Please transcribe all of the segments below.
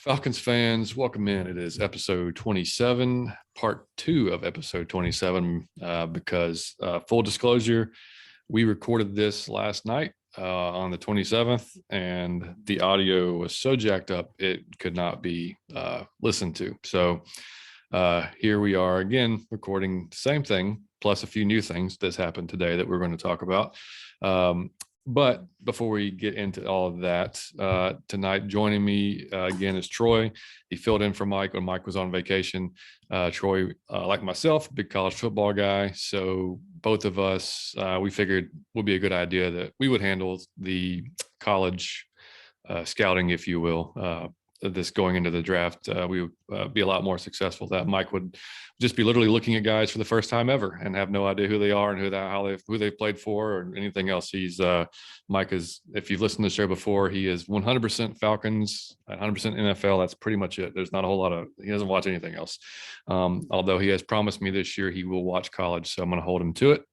Falcons fans, welcome in. It is episode 27, part 2 of episode 27, because full disclosure, we recorded this last night on the 27th, and the audio was so jacked up it could not be listened to. So here we are again, recording the same thing, plus a few new things that's happened today that we're going to talk about. But before we get into all of that, tonight joining me again is Troy. He filled in for Mike when Mike was on vacation. Troy, like myself, big college football guy. So both of us, we figured would be a good idea that we would handle the college scouting, if you will, this going into the draft. We would be a lot more successful. That Mike would just be literally looking at guys for the first time ever and have no idea who they are and who they played for or anything else. He's Mike is, if you've listened to the show before, he is 100% Falcons, 100% NFL. That's pretty much it. There's not a whole lot of, he doesn't watch anything else. Although he has promised me this year he will watch college, so I'm going to hold him to it.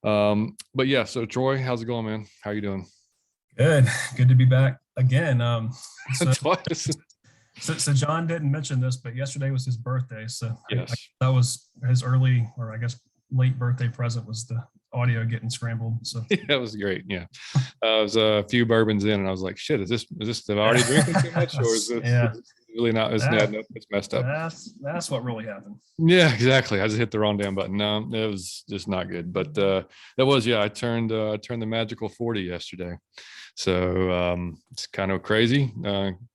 But yeah, so Troy, how's it going, man? How you doing? Good to be back again. So John didn't mention this, but yesterday was his birthday. So yes. That was his early, or I guess late birthday present, was the audio getting scrambled. So yeah, that was great. Yeah. I was a few bourbons in and I was like, shit, is this have I already drinking too much, or is this really not? It's messed up. That's what really happened. Yeah, exactly. I just hit the wrong damn button. No, it was just not good. But that was, I turned the magical 40 yesterday. So it's kind of crazy.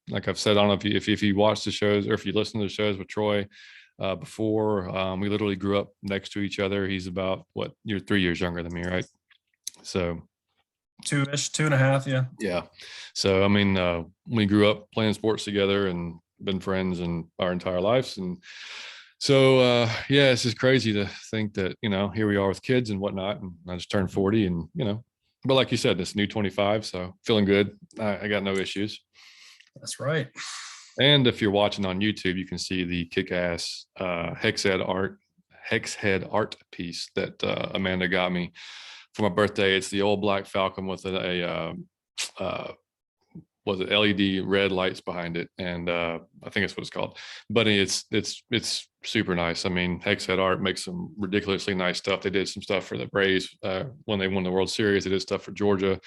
Like I've said, I don't know if you watch the shows or if you listen to the shows with Troy before, we literally grew up next to each other. He's about, you're 3 years younger than me, right? So 2.5. Yeah. Yeah. So, I mean, we grew up playing sports together and been friends in our entire lives. And so, it's just crazy to think that, here we are with kids and whatnot. And I just turned 40 and, but like you said, it's new 25. So feeling good. I got no issues. That's right. And if you're watching on YouTube, you can see the kick-ass hex head art piece that Amanda got me for my birthday. It's the old black Falcon with a LED red lights behind it, and I think that's what it's called. But it's super nice. I mean, hex head art makes some ridiculously nice stuff. They did some stuff for the Braves when they won the World Series. They did stuff for Georgia.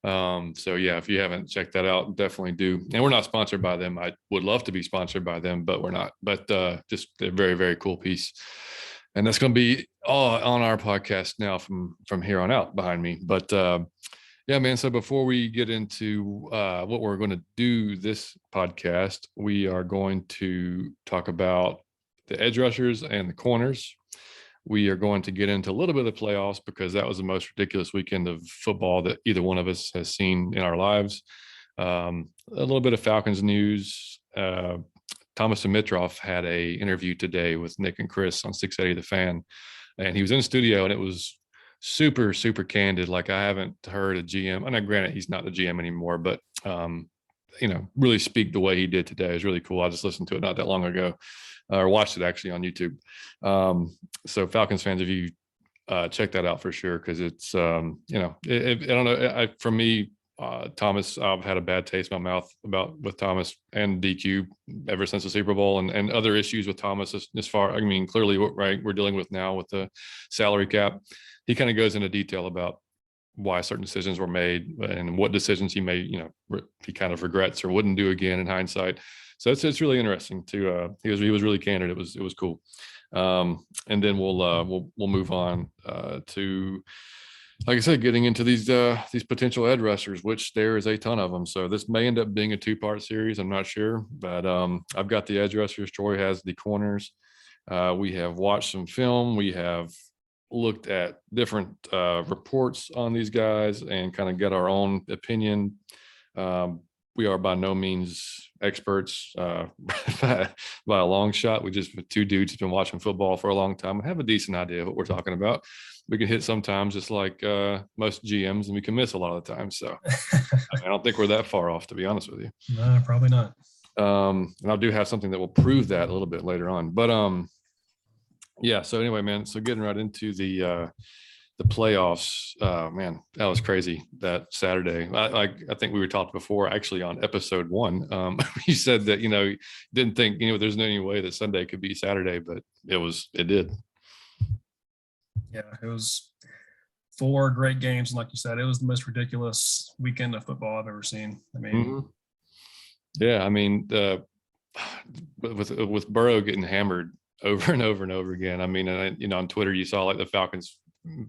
So yeah, if you haven't checked that out, definitely do. And we're not sponsored by them. I would love to be sponsored by them, but we're not. But just a very, very cool piece. And that's going to be all on our podcast now from here on out behind me. But yeah, man. So before we get into what we're going to do this podcast, we are going to talk about the edge rushers and the corners. We are going to get into a little bit of the playoffs because that was the most ridiculous weekend of football that either one of us has seen in our lives. A little bit of Falcons news. Thomas Dimitroff had a interview today with Nick and Chris on 680 The Fan, and he was in the studio, and it was super, super candid. Like I haven't heard a GM, and granted he's not the GM anymore, but really speak the way he did today. It was really cool. I just listened to it not that long ago, or watched it actually on YouTube. So Falcons fans, if you check that out for sure, because it's I don't know. For me, Thomas, I've had a bad taste in my mouth with Thomas and DQ ever since the Super Bowl, and other issues with Thomas as far. I mean, clearly, right, we're dealing with now with the salary cap. He kind of goes into detail about why certain decisions were made and what decisions he made, he kind of regrets or wouldn't do again in hindsight. So it's really interesting to he was really candid. It was cool. And then we'll move on to, like I said, getting into these potential edge rushers, which there is a ton of them. So this may end up being a 2-part series. I'm not sure, but I've got the edge rushers. Troy has the corners. We have watched some film. We have looked at different reports on these guys and kind of get our own opinion. We are by no means experts by a long shot. We just, two dudes who've been watching football for a long time and have a decent idea of what we're talking about. We can hit sometimes just like most GMs, and we can miss a lot of the time. So I don't think we're that far off, to be honest with you. No, probably not. And I do have something that will prove that a little bit later on. But yeah, so anyway, man, so getting right into the the playoffs, man, that was crazy that Saturday. I think we were talking before, actually, on episode 1. You said that, didn't think, there's no any way that Sunday could be Saturday, but it did. Yeah, it was 4 great games. And like you said, it was the most ridiculous weekend of football I've ever seen. I mean, yeah, I mean, with Burrow getting hammered over and over and over again. I mean, and on Twitter, you saw like the Falcons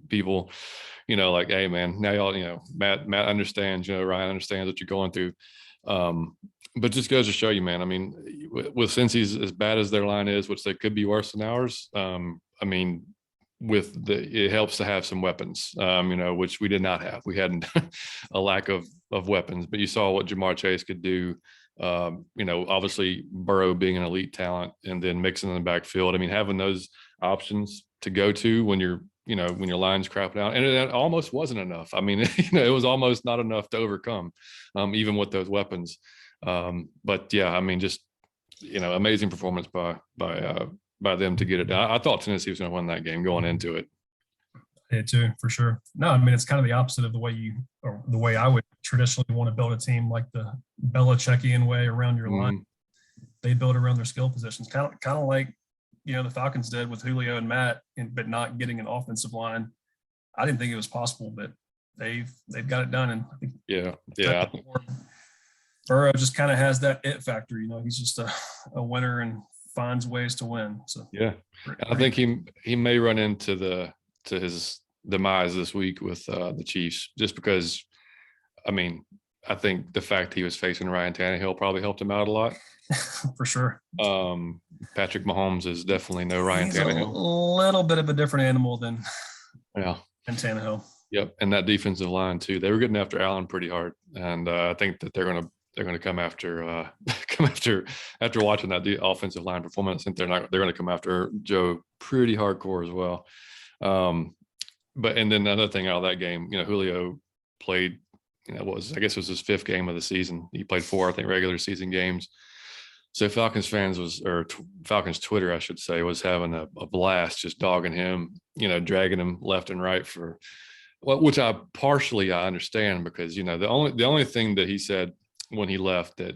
people, like, hey man, now y'all, Matt understands, Ryan understands what you're going through. But just goes to show you, man. I mean, with Cincy's, as bad as their line is, which they could be worse than ours. I mean, it helps to have some weapons, which we did not have. We had a lack of weapons, but you saw what Jamar Chase could do. Obviously Burrow being an elite talent, and then mixing in the backfield. I mean, having those options to go to when your line's crapping out, and it almost wasn't enough. I mean, it was almost not enough to overcome, even with those weapons. But yeah, I mean, just amazing performance by them to get it done. I thought Tennessee was going to win that game going into it. I did too, for sure. No, I mean, it's kind of the opposite of the way I would traditionally want to build a team, like the Belichickian way around your line. They build around their skill positions, kind of like the Falcons did with Julio and Matt, but not getting an offensive line. I didn't think it was possible, but they've got it done. And I think Burrow just kind of has that it factor. He's just a winner and finds ways to win. So yeah, I think he may run into his demise this week with the Chiefs, just because, I mean, I think the fact he was facing Ryan Tannehill probably helped him out a lot. For sure. Patrick Mahomes is definitely no Ryan Tannehill. A little bit of a different animal than Tannehill. Yep, and that defensive line too. They were getting after Allen pretty hard, and I think that they're going to come after after watching that offensive line performance. I think they're going to come after Joe pretty hardcore as well. But and then another thing out of that game, Julio played, I guess it was his 5th game of the season. He played 4, I think, regular season games. So Falcons Falcons Twitter, I should say, was having a blast, just dogging him, dragging him left and right which I understand, because, the only thing that he said when he left that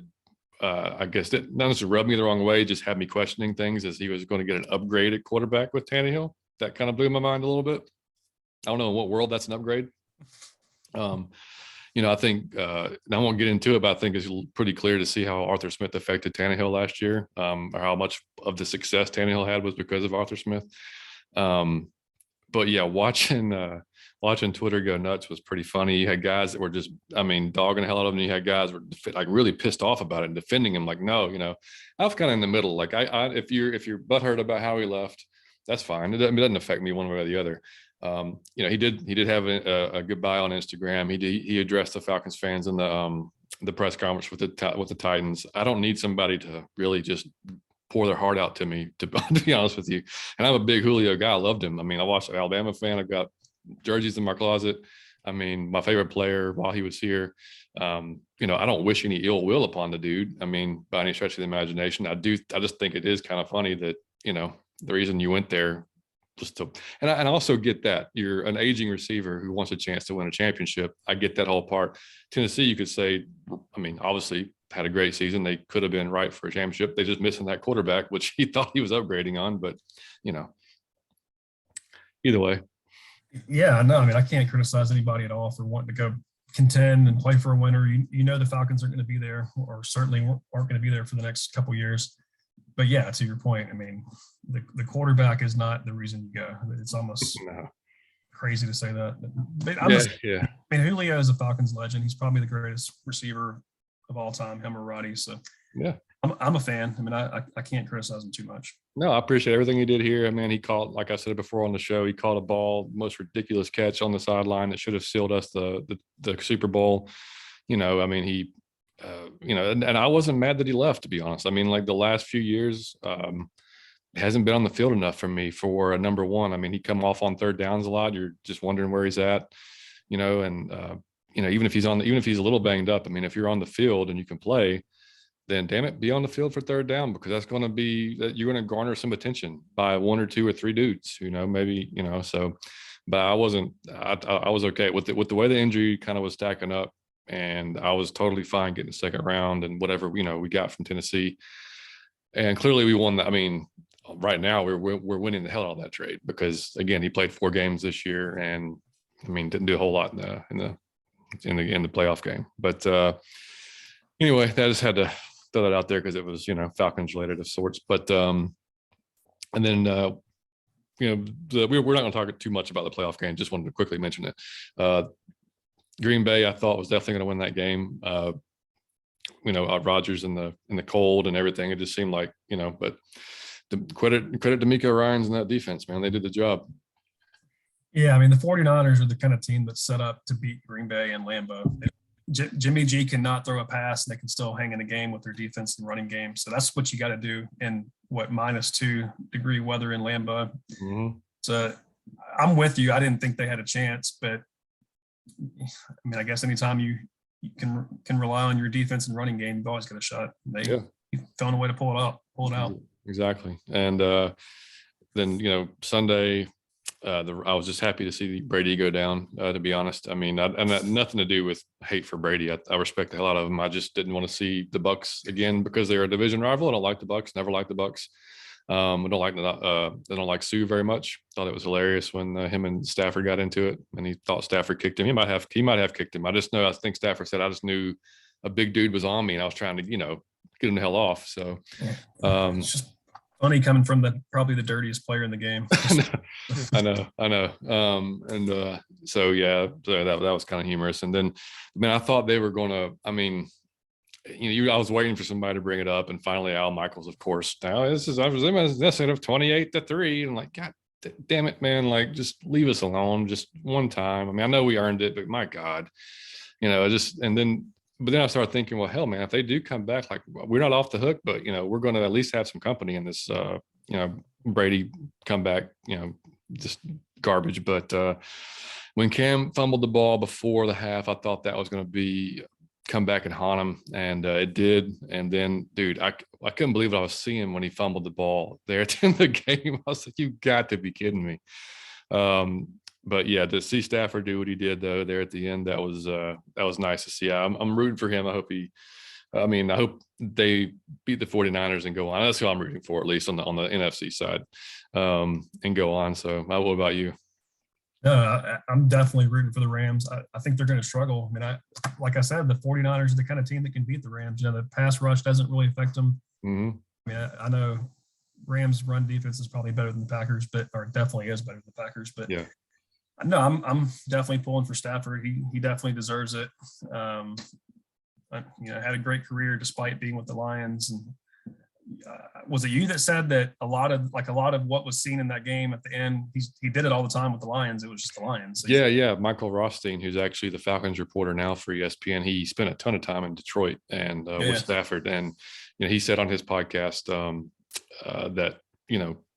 I guess that not necessarily rubbed me the wrong way, just had me questioning things, as he was going to get an upgrade at quarterback with Tannehill. That kind of blew my mind a little bit. I don't know in what world that's an upgrade. I think, and I won't get into it, but I think it's pretty clear to see how Arthur Smith affected Tannehill last year, or how much of the success Tannehill had was because of Arthur Smith. But yeah, watching Twitter go nuts was pretty funny. You had guys that were just, dogging the hell out of him. You had guys who were like really pissed off about it and defending him. Like, no, I was kind of in the middle. Like, if you're butthurt about how he left, that's fine. It doesn't affect me one way or the other. He did have a goodbye on Instagram. He addressed the Falcons fans in the press conference with the Titans. I don't need somebody to really just pour their heart out to me, to be honest with you. And I'm a big Julio guy. I loved him. I watched an Alabama fan. I've got jerseys in my closet. My favorite player while he was here. I don't wish any ill will upon the dude. By any stretch of the imagination. I just think it is kind of funny that, the reason you went there just to, and I also get that you're an aging receiver who wants a chance to win a championship. I get that whole part. Tennessee, you could say, obviously had a great season. They could have been right for a championship. They just missing that quarterback, which he thought he was upgrading on, but either way. Yeah, no, I can't criticize anybody at all for wanting to go contend and play for a winner. The Falcons aren't going to be there, or certainly aren't going to be there for the next couple of years. But yeah, to your point, the quarterback is not the reason you go. It's almost crazy to say that. But Julio is a Falcons legend. He's probably the greatest receiver of all time, him or Roddy. So yeah, I'm a fan. I can't criticize him too much. No, I appreciate everything he did here. He caught, like I said before on the show, he caught a ball, most ridiculous catch on the sideline that should have sealed us the Super Bowl. He. And I wasn't mad that he left, to be honest. Like the last few years, hasn't been on the field enough for me for a number one. He come off on third downs a lot. You're just wondering where he's at, and even if he's a little banged up, if you're on the field and you can play, then damn it, be on the field for third down, because that's going to be that you're going to garner some attention by 1 or 2 or 3 dudes, maybe, so. but I wasn't. I was okay with the way the injury kind of was stacking up, and I was totally fine getting the second round and whatever we got from Tennessee, and clearly we won. I mean, right now we're winning the hell out of that trade because again he played 4 games this year and I mean didn't do a whole lot in the playoff game. But anyway, I just had to throw that out there because it was Falcons related of sorts. But and then we're not going to talk too much about the playoff game. Just wanted to quickly mention it. Green Bay, I thought was definitely going to win that game. Rodgers in the cold and everything. It just seemed like but. Credit to Miko Ryans and that defense, man. They did the job. Yeah, I mean, the 49ers are the kind of team that's set up to beat Green Bay and Lambeau. Jimmy G cannot throw a pass, and they can still hang in a game with their defense and running game. So that's what you got to do in -2 degree weather in Lambeau. Mm-hmm. So I'm with you. I didn't think they had a chance, but I mean, I guess anytime you can rely on your defense and running game, you've always got a shot. They found a way to pull it out. Exactly. And then Sunday, I was just happy to see Brady go down, to be honest. I mean, and that nothing to do with hate for Brady. I respect the hell out of him. I just didn't want to see the Bucks again because they're a division rival. I don't like the Bucks, never liked the Bucks. I don't like Sue very much. Thought it was hilarious when him and Stafford got into it and he thought Stafford kicked him. He might have kicked him. I think Stafford said, I just knew a big dude was on me and I was trying to, get him the hell off. So it's just funny coming from probably the dirtiest player in the game. I know. So that was kind of humorous. And then, I thought they were going to. I mean, I was waiting for somebody to bring it up, and finally, Al Michaels, of course. Now I was instead of 28-3, and like, God damn it, man! Like, just leave us alone, just one time. I mean, I know we earned it, but my God, But then I started thinking, well, hell, man, if they do come back, like we're not off the hook, but we're going to at least have some company in this, Brady comeback, just garbage. But when Cam fumbled the ball before the half, I thought that was going to be come back and haunt him, and it did. And then, dude, I couldn't believe what I was seeing when he fumbled the ball there at the end of the game. I was like, you got to be kidding me. But yeah, to see Stafford do what he did though there at the end, that was nice to see. I'm rooting for him. I hope they beat the 49ers and go on. That's who I'm rooting for, at least on the NFC side, and go on. So what about you? No, I'm definitely rooting for the Rams. I think they're going to struggle. I mean, like I said, the 49ers are the kind of team that can beat the Rams. The pass rush doesn't really affect them. Mm-hmm. I mean, I know Rams run defense is probably better than the Packers, or definitely is better than the Packers, but yeah. No, I'm definitely pulling for Stafford. He definitely deserves it. Had a great career despite being with the Lions. And was it you that said that a lot of what was seen in that game at the end, he did it all the time with the Lions? It was just the Lions. So yeah. Michael Rothstein, who's actually the Falcons reporter now for ESPN, he spent a ton of time in Detroit and with Stafford, and he said on his podcast that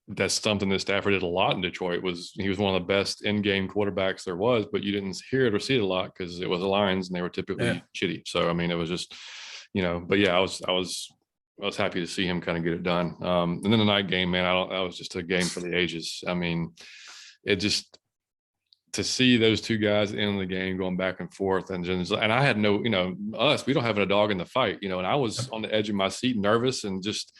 that's something that Stafford did a lot in Detroit. He was one of the best in-game quarterbacks there was, but you didn't hear it or see it a lot because it was the Lions and they were typically shitty. So I mean, it was just, But yeah, I was happy to see him kind of get it done. And then the night game, man, that was just a game for the ages. I mean, it just to see those two guys in the game going back and forth, and I had no, we don't have a dog in the fight, and I was on the edge of my seat, nervous and just.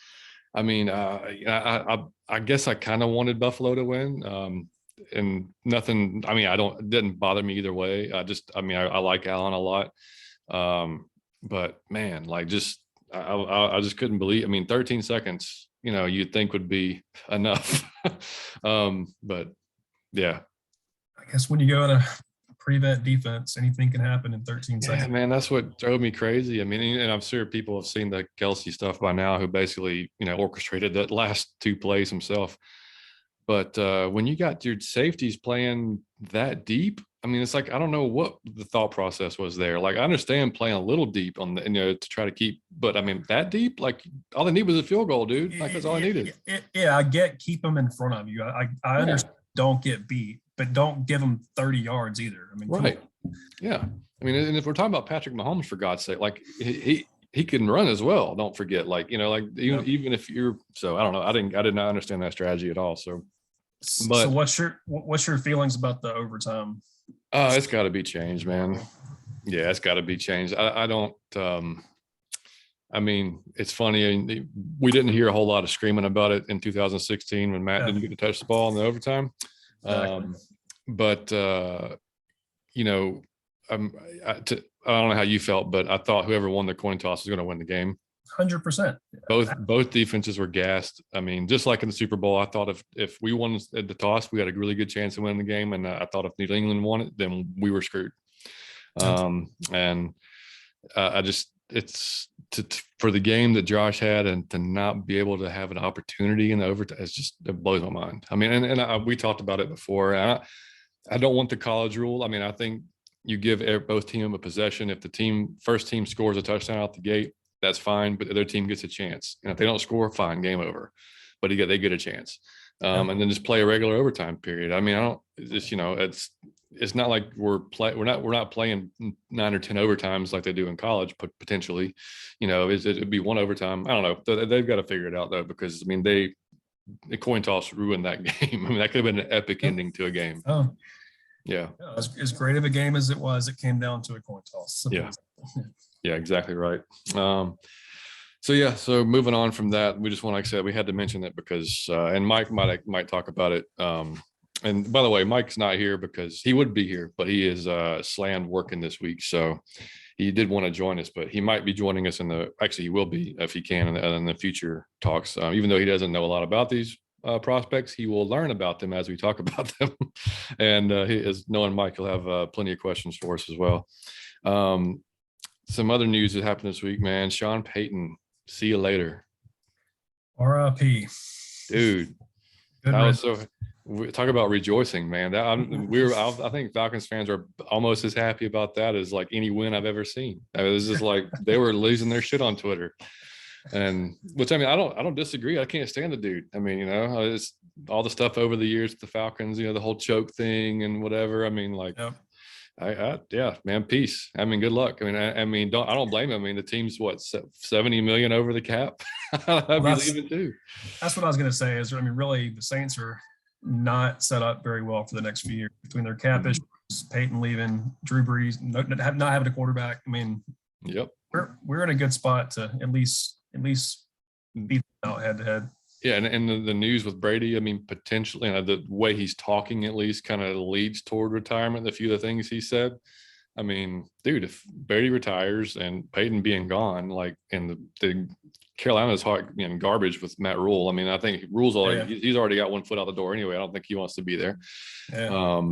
I mean, I guess I kind of wanted Buffalo to win, and nothing. I mean, it didn't bother me either way. I like Allen a lot, but man, like I just couldn't believe. I mean, 13 seconds, you'd think would be enough, but yeah. I guess when you go to prevent defense, anything can happen in 13 seconds. Yeah, man, that's what drove me crazy. I mean, and I'm sure people have seen the Kelsey stuff by now, who basically, orchestrated that last 2 plays himself. But when you got your safeties playing that deep, I mean, it's like, I don't know what the thought process was there. Like, I understand playing a little deep on to try to keep, but I mean, that deep, like all they need was a field goal, dude. Like that's all I needed. I get keep them in front of you. I understand. Don't get beat, but don't give them 30 yards either. I mean, right. Yeah. I mean, and if we're talking about Patrick Mahomes, for God's sake, like he can run as well. Don't forget, even if you're, so I don't know. I did not understand that strategy at all. So So But what's your feelings about the overtime? it's got to be changed, man. Yeah, it's got to be changed. I don't. I mean, it's funny. We didn't hear a whole lot of screaming about it in 2016 when Matt didn't get to touch the ball in the overtime. Exactly. But you know, I don't know how you felt, but I thought whoever won the coin toss was going to win the game. 100%. Both defenses were gassed. I mean, just like in the Super Bowl, I thought if we won the toss, we had a really good chance of winning the game. And I thought if New England won it, then we were screwed. And I just it's for the game that Josh had and to not be able to have an opportunity in the overtime, it blows my mind. I mean, and we talked about it before. And I don't want the college rule. I mean, I think you give both teams a possession. If the first team scores a touchdown out the gate, that's fine, but the other team gets a chance. And if they don't score, fine, game over. But they get a chance. And then just play a regular overtime period. I mean, it's not like we're not playing 9 or 10 overtimes like they do in college, but potentially, it'd be one overtime. I don't know. They've got to figure it out though, because I mean, the coin toss ruined that game. I mean, that could have been an epic ending to a game. Oh, yeah. As great of a game as it was, it came down to a coin toss. Yeah. Yeah, exactly right. So moving on from that, we just want, like I said, we had to mention it because, and Mike might talk about it. And by the way, Mike's not here because he would be here, but he is slammed working this week. So he did want to join us, but he might be joining us actually he will be if he can in the future talks. Even though he doesn't know a lot about these prospects, he will learn about them as we talk about them. And he is knowing Mike, he'll have plenty of questions for us as well. Some other news that happened this week, man. Sean Payton, see you later. R.I.P. Dude, talk about rejoicing, man. I think Falcons fans are almost as happy about that as like any win I've ever seen. I mean, it was just like they were losing their shit on Twitter, and which I mean, I don't disagree. I can't stand the dude. I mean, it's all the stuff over the years with the Falcons, the whole choke thing and whatever. I mean, like. Yep. Yeah, man, peace. I mean, good luck. I mean, I don't blame him. I mean, the team's what, 70 million over the cap. I'd be leaving too. That's what I was going to say. Is I mean, really, the Saints are not set up very well for the next few years between their cap issues, Payton leaving, Drew Brees not having a quarterback. I mean, yep, we're in a good spot to at least beat them out head to head. Yeah, and the news with Brady, I mean, potentially, the way he's talking at least kind of leads toward retirement. A few of the things he said. I mean, dude, if Brady retires and Payton being gone, like, and the Carolina's garbage with Matt Rule. I mean, I think Rule's he's already got one foot out the door anyway. I don't think he wants to be there. Yeah.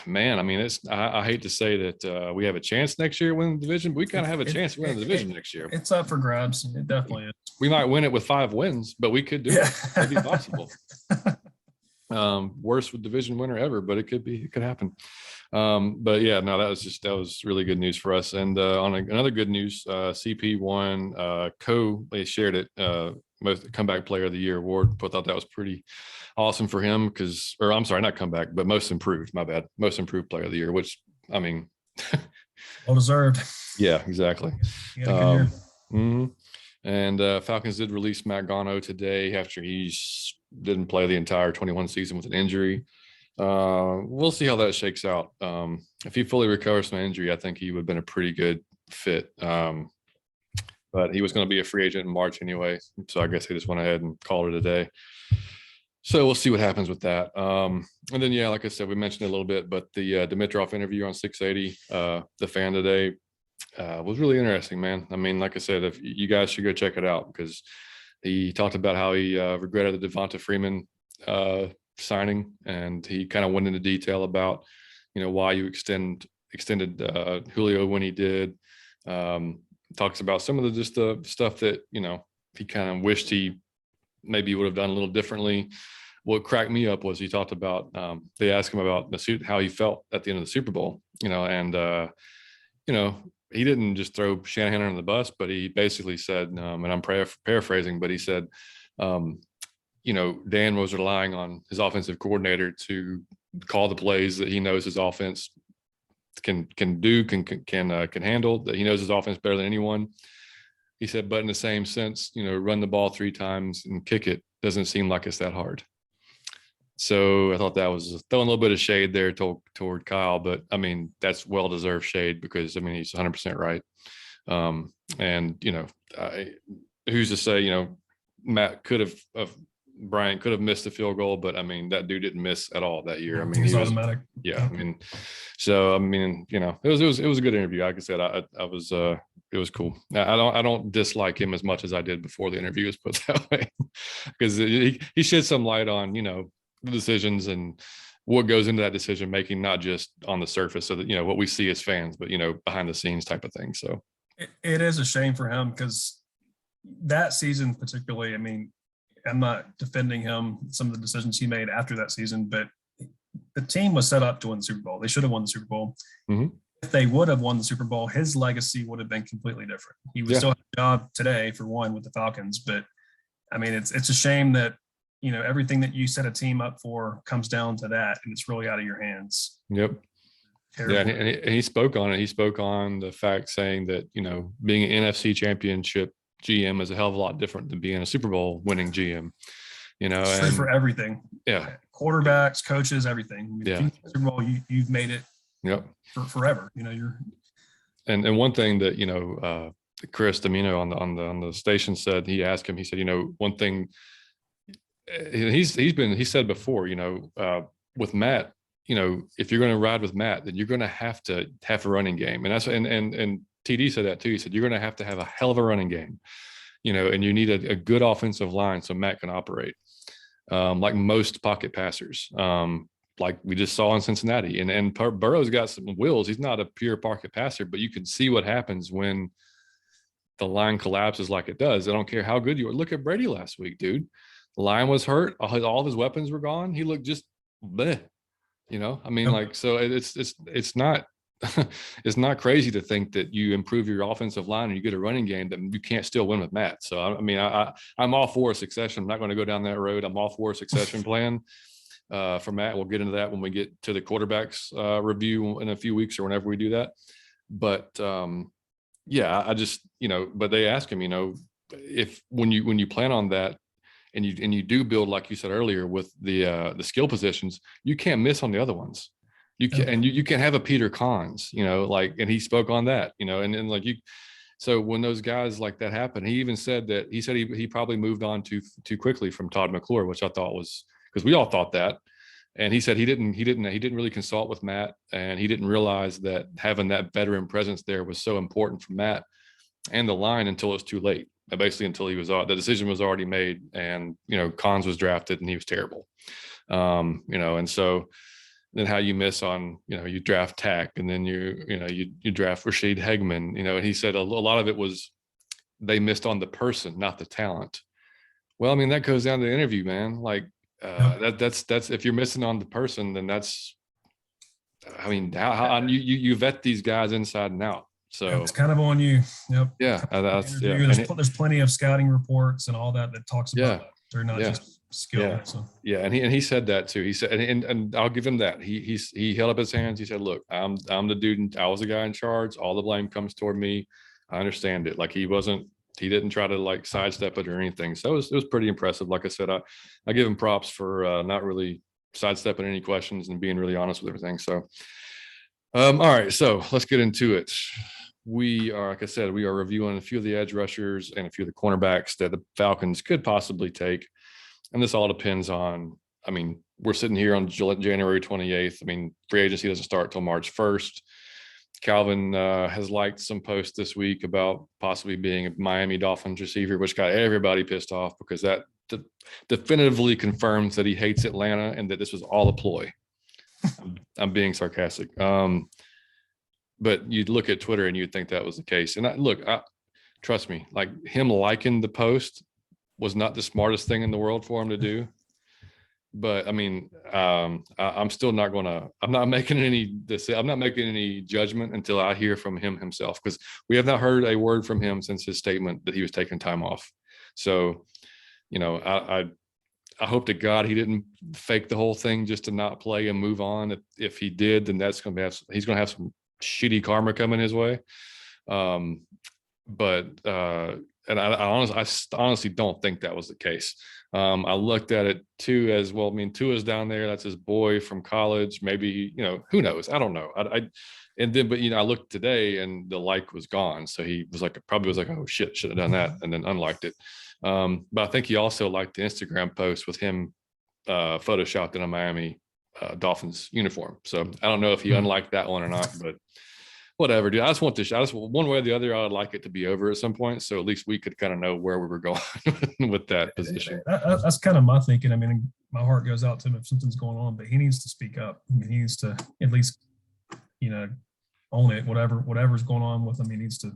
Man, I mean, I hate to say that we have a chance next year to win the division, but we kind of have a chance to win the division next year. It's up for grabs. It definitely is. We might win it with 5 wins, but we could do it. It'd be possible. Worst division winner ever, but it could happen. But yeah, no, that was really good news for us. And on another good news, CP won they shared it, most comeback player of the year award. I thought that was pretty awesome for him I'm sorry, not comeback, but most improved, my bad. Most improved player of the year, which I mean, well deserved. Yeah, exactly. And Falcons did release Matt Gano today after he didn't play the entire 21 season with an injury. We'll see how that shakes out. If he fully recovers from injury, I think he would have been a pretty good fit. But he was going to be a free agent in March anyway. So I guess they just went ahead and called it a day. So we'll see what happens with that. And then, yeah, like I said, we mentioned it a little bit, but the Dimitroff interview on 680, the fan today, was really interesting, man. I mean, like I said, if you guys should go check it out, because he talked about how he regretted the Devonta Freeman signing, and he kind of went into detail about, why you extended Julio when he did. Talks about some of the stuff that, he kind of wished he maybe would have done a little differently. What cracked me up was he talked about, they asked him about how he felt at the end of the Super Bowl, and, he didn't just throw Shanahan under the bus, but he basically said, and I'm paraphrasing, but he said, Dan was relying on his offensive coordinator to call the plays that he knows his offense can handle, that he knows his offense better than anyone. He said, but in the same sense, run the ball 3 times and kick it doesn't seem like it's that hard. So I thought that was throwing a little bit of shade there toward Kyle, but I mean, that's well-deserved shade because I mean, he's 100% right. And you know, who's to say, you know, Bryant could have missed the field goal, but I mean, that dude didn't miss at all that year. I mean, It's automatic. Yeah. I mean, so, I mean, you know, it was a good interview. Like I said, it was cool. I don't dislike him as much as I did before the interview, was put that way, because he shed some light on, you know, the decisions and what goes into that decision making, not just on the surface of you know, what we see as fans, but, you know, behind the scenes type of thing. So it is a shame for him because that season particularly, I mean, I'm not defending him, some of the decisions he made after that season, but the team was set up to win the Super Bowl. They should have won the Super Bowl. Mm-hmm. If they would have won the Super Bowl, his legacy would have been completely different. He would still have a job today for one with the Falcons, but I mean, it's a shame that, you know, everything that you set a team up for comes down to that, and it's really out of your hands. Yep. Terrible. Yeah, and he spoke on it. He spoke on the fact saying that, you know, being an NFC championship GM is a hell of a lot different than being a Super Bowl winning GM. You know, it's true for everything. Yeah, quarterbacks, coaches, everything. I mean, yeah, if you Super Bowl, you've made it. Yep. For forever. You know, you're. And one thing that, you know, Chris Domino on the station said, he asked him, he said, you know, one thing he said before, you know, with Matt, you know, if you're going to ride with Matt, then you're going to have a running game. And that's, and TD said that too. He said, you're going to have a hell of a running game, you know, and you need a good offensive line so Matt can operate like most pocket passers, like we just saw in Cincinnati. And Burrow's got some wheels. He's not a pure pocket passer, but you can see what happens when the line collapses like it does. I don't care how good you are. Look at Brady last week, dude. The line was hurt. All of his weapons were gone. He looked just bleh. You know, I mean, like, so it's not it's not crazy to think that you improve your offensive line and you get a running game that you can't still win with Matt. So I mean, I'm all for a succession. I'm not going to go down that road. I'm all for a succession plan for Matt. We'll get into that when we get to the quarterbacks review in a few weeks or whenever we do that. But yeah, I just, you know, but they ask him, you know, if when you plan on that, and you do build, like you said earlier, with the skill positions, you can't miss on the other ones. You can, and you can have a Peter Cons, you know, like, and he spoke on that, you know, and like so when those guys like that happen, he even said that he probably moved on too quickly from Todd McClure, which I thought was, because we all thought that. And he said he didn't really consult with Matt, and he didn't realize that having that veteran presence there was so important for Matt and the line until it was too late. Basically until the decision was already made, and, you know, Cons was drafted and he was terrible. You know, and so then how you miss on, you know, you draft Tack, and then you draft Rashid Hegman, you know, and he said a lot of it was they missed on the person, not the talent. Well, I mean, that goes down to the interview, man. Like that's if you're missing on the person, then that's, I mean, how you vet these guys inside and out. So it's kind of on you. Yep. Yeah. There's plenty of scouting reports and all that talks about that. They're not just skilled. Yeah. So. Yeah. And he said that too. He said, and I'll give him that. He held up his hands. He said, look, I'm the dude. I was the guy in charge. All the blame comes toward me. I understand it. Like he didn't try to like sidestep it or anything. So it was pretty impressive. Like I said, I give him props for not really sidestepping any questions and being really honest with everything. So, all right. So let's get into it. We are, like I said, we are reviewing a few of the edge rushers and a few of the cornerbacks that the Falcons could possibly take. And this all depends on, I mean, we're sitting here on January 28th. I mean, free agency doesn't start till March 1st. Calvin has liked some posts this week about possibly being a Miami Dolphins receiver, which got everybody pissed off because that definitively confirms that he hates Atlanta and that this was all a ploy. I'm being sarcastic. But you'd look at Twitter and you'd think that was the case. And trust me, like him liking the post was not the smartest thing in the world for him to do. But I mean, I'm still not I'm not making any judgment until I hear from him himself, because we have not heard a word from him since his statement that he was taking time off. So, you know, I hope to God he didn't fake the whole thing just to not play and move on. If he did, then he's going to have some shitty karma coming his way. but and I honestly don't think that was the case. I looked at it too as well. I mean, Tua's down there. That's his boy from college. Maybe, who knows? I don't know. And then, but I looked today and the like was gone. So he was like, probably was like, oh shit, should have done that, and then unliked it. But I think he also liked the Instagram post with him photoshopped in a Miami Dolphins uniform. So I don't know if he unliked that one or not, but whatever, dude. I just one way or the other, I would like it to be over at some point. So at least we could kind of know where we were going with that position. That's kind of my thinking. I mean, my heart goes out to him if something's going on, but he needs to speak up. I mean, he needs to at least, own it. Whatever's going on with him, he needs to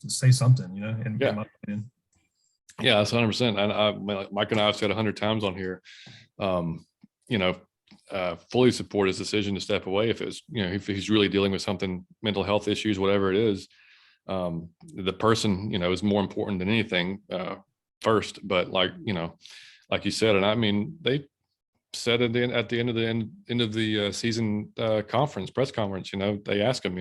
say something, in my opinion. Yeah, that's 100%. And Mike and I have said 100 times on here, fully support his decision to step away if it's, if he's really dealing with something, mental health issues, whatever it is. The person, is more important than anything first. But like you said, and I mean, they said at the end of the season press conference, they asked him,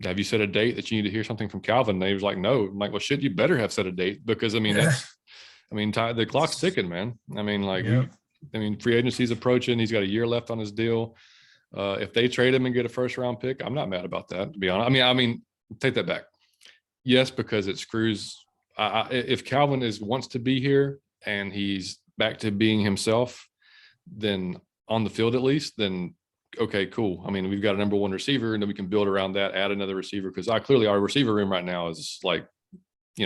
have you set a date that you need to hear something from Calvin? And he was like, no. I'm like, well, shit, you better have set a date, because the clock's ticking, man. I mean, free agency's approaching. He's got a year left on his deal. If they trade him and get a first round pick, I'm not mad about that, to be honest. I mean, take that back. Yes, because it screws. If Calvin wants to be here and he's back to being himself, then on the field at least, then okay, cool. I mean, we've got a number one receiver, and then we can build around that, add another receiver, because clearly our receiver room right now is like, I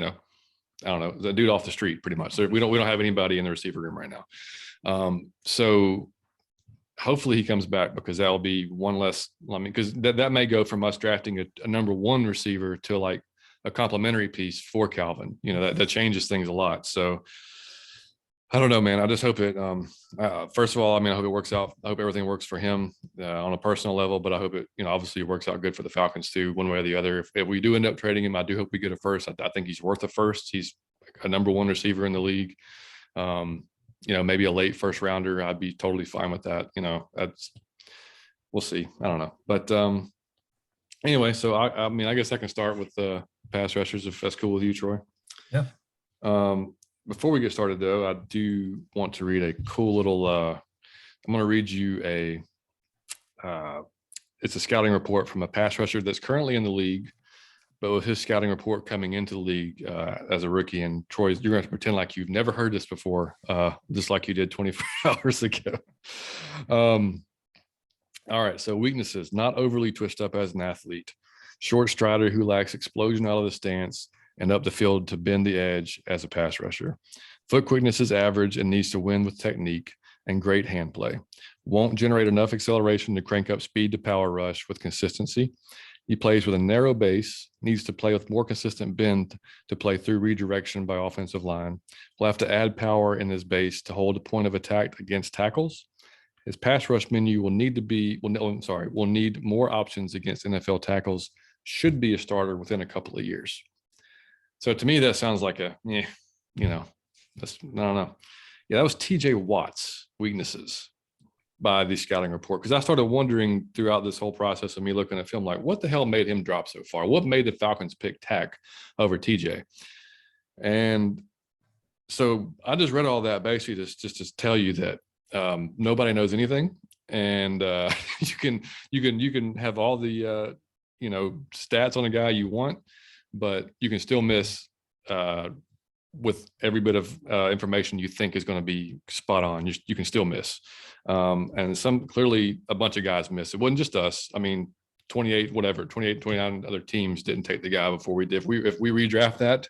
don't know, the dude off the street pretty much. So we don't have anybody in the receiver room right now. So hopefully he comes back, because that'll be one less. I mean, because that may go from us drafting a number one receiver to like a complimentary piece for Calvin. That changes things a lot. So I don't know, man. I just hope it. First of all, I mean, I hope it works out. I hope everything works for him on a personal level, but I hope it, obviously it works out good for the Falcons too, one way or the other. If we do end up trading him, I do hope we get a first. I think he's worth a first. He's a number one receiver in the league. Maybe a late first rounder, I'd be totally fine with that. We'll see. I don't know, but anyway. So I mean, I guess I can start with the pass rushers if that's cool with you, Troy. Yeah. Before we get started, though, I do want to read a cool little. I'm going to read you it's a scouting report from a pass rusher that's currently in the league, but with his scouting report coming into the league as a rookie. And Troy, you're going to have to pretend like you've never heard this before, just like you did 24 hours ago. All right. So weaknesses: not overly twist up as an athlete, short strider who lacks explosion out of the stance and up the field to bend the edge as a pass rusher. Foot quickness is average and needs to win with technique and great hand play. Won't generate enough acceleration to crank up speed to power rush with consistency. He plays with a narrow base, needs to play with more consistent bend to play through redirection by offensive line. Will have to add power in his base to hold a point of attack against tackles. His pass rush menu will need more options against NFL tackles. Should be a starter within a couple of years. So to me, that sounds like I don't know. Yeah, that was TJ Watt's weaknesses by the scouting report. Because I started wondering throughout this whole process of me looking at film, like, what the hell made him drop so far? What made the Falcons pick Tack over TJ? And so I just read all that basically just to tell you that nobody knows anything, and you can have all the stats on a guy you want, but you can still miss with every bit of information you think is going to be spot on. You can still miss. And clearly a bunch of guys missed. It wasn't just us. I mean, 28, 29 other teams didn't take the guy before we did. If we redraft that,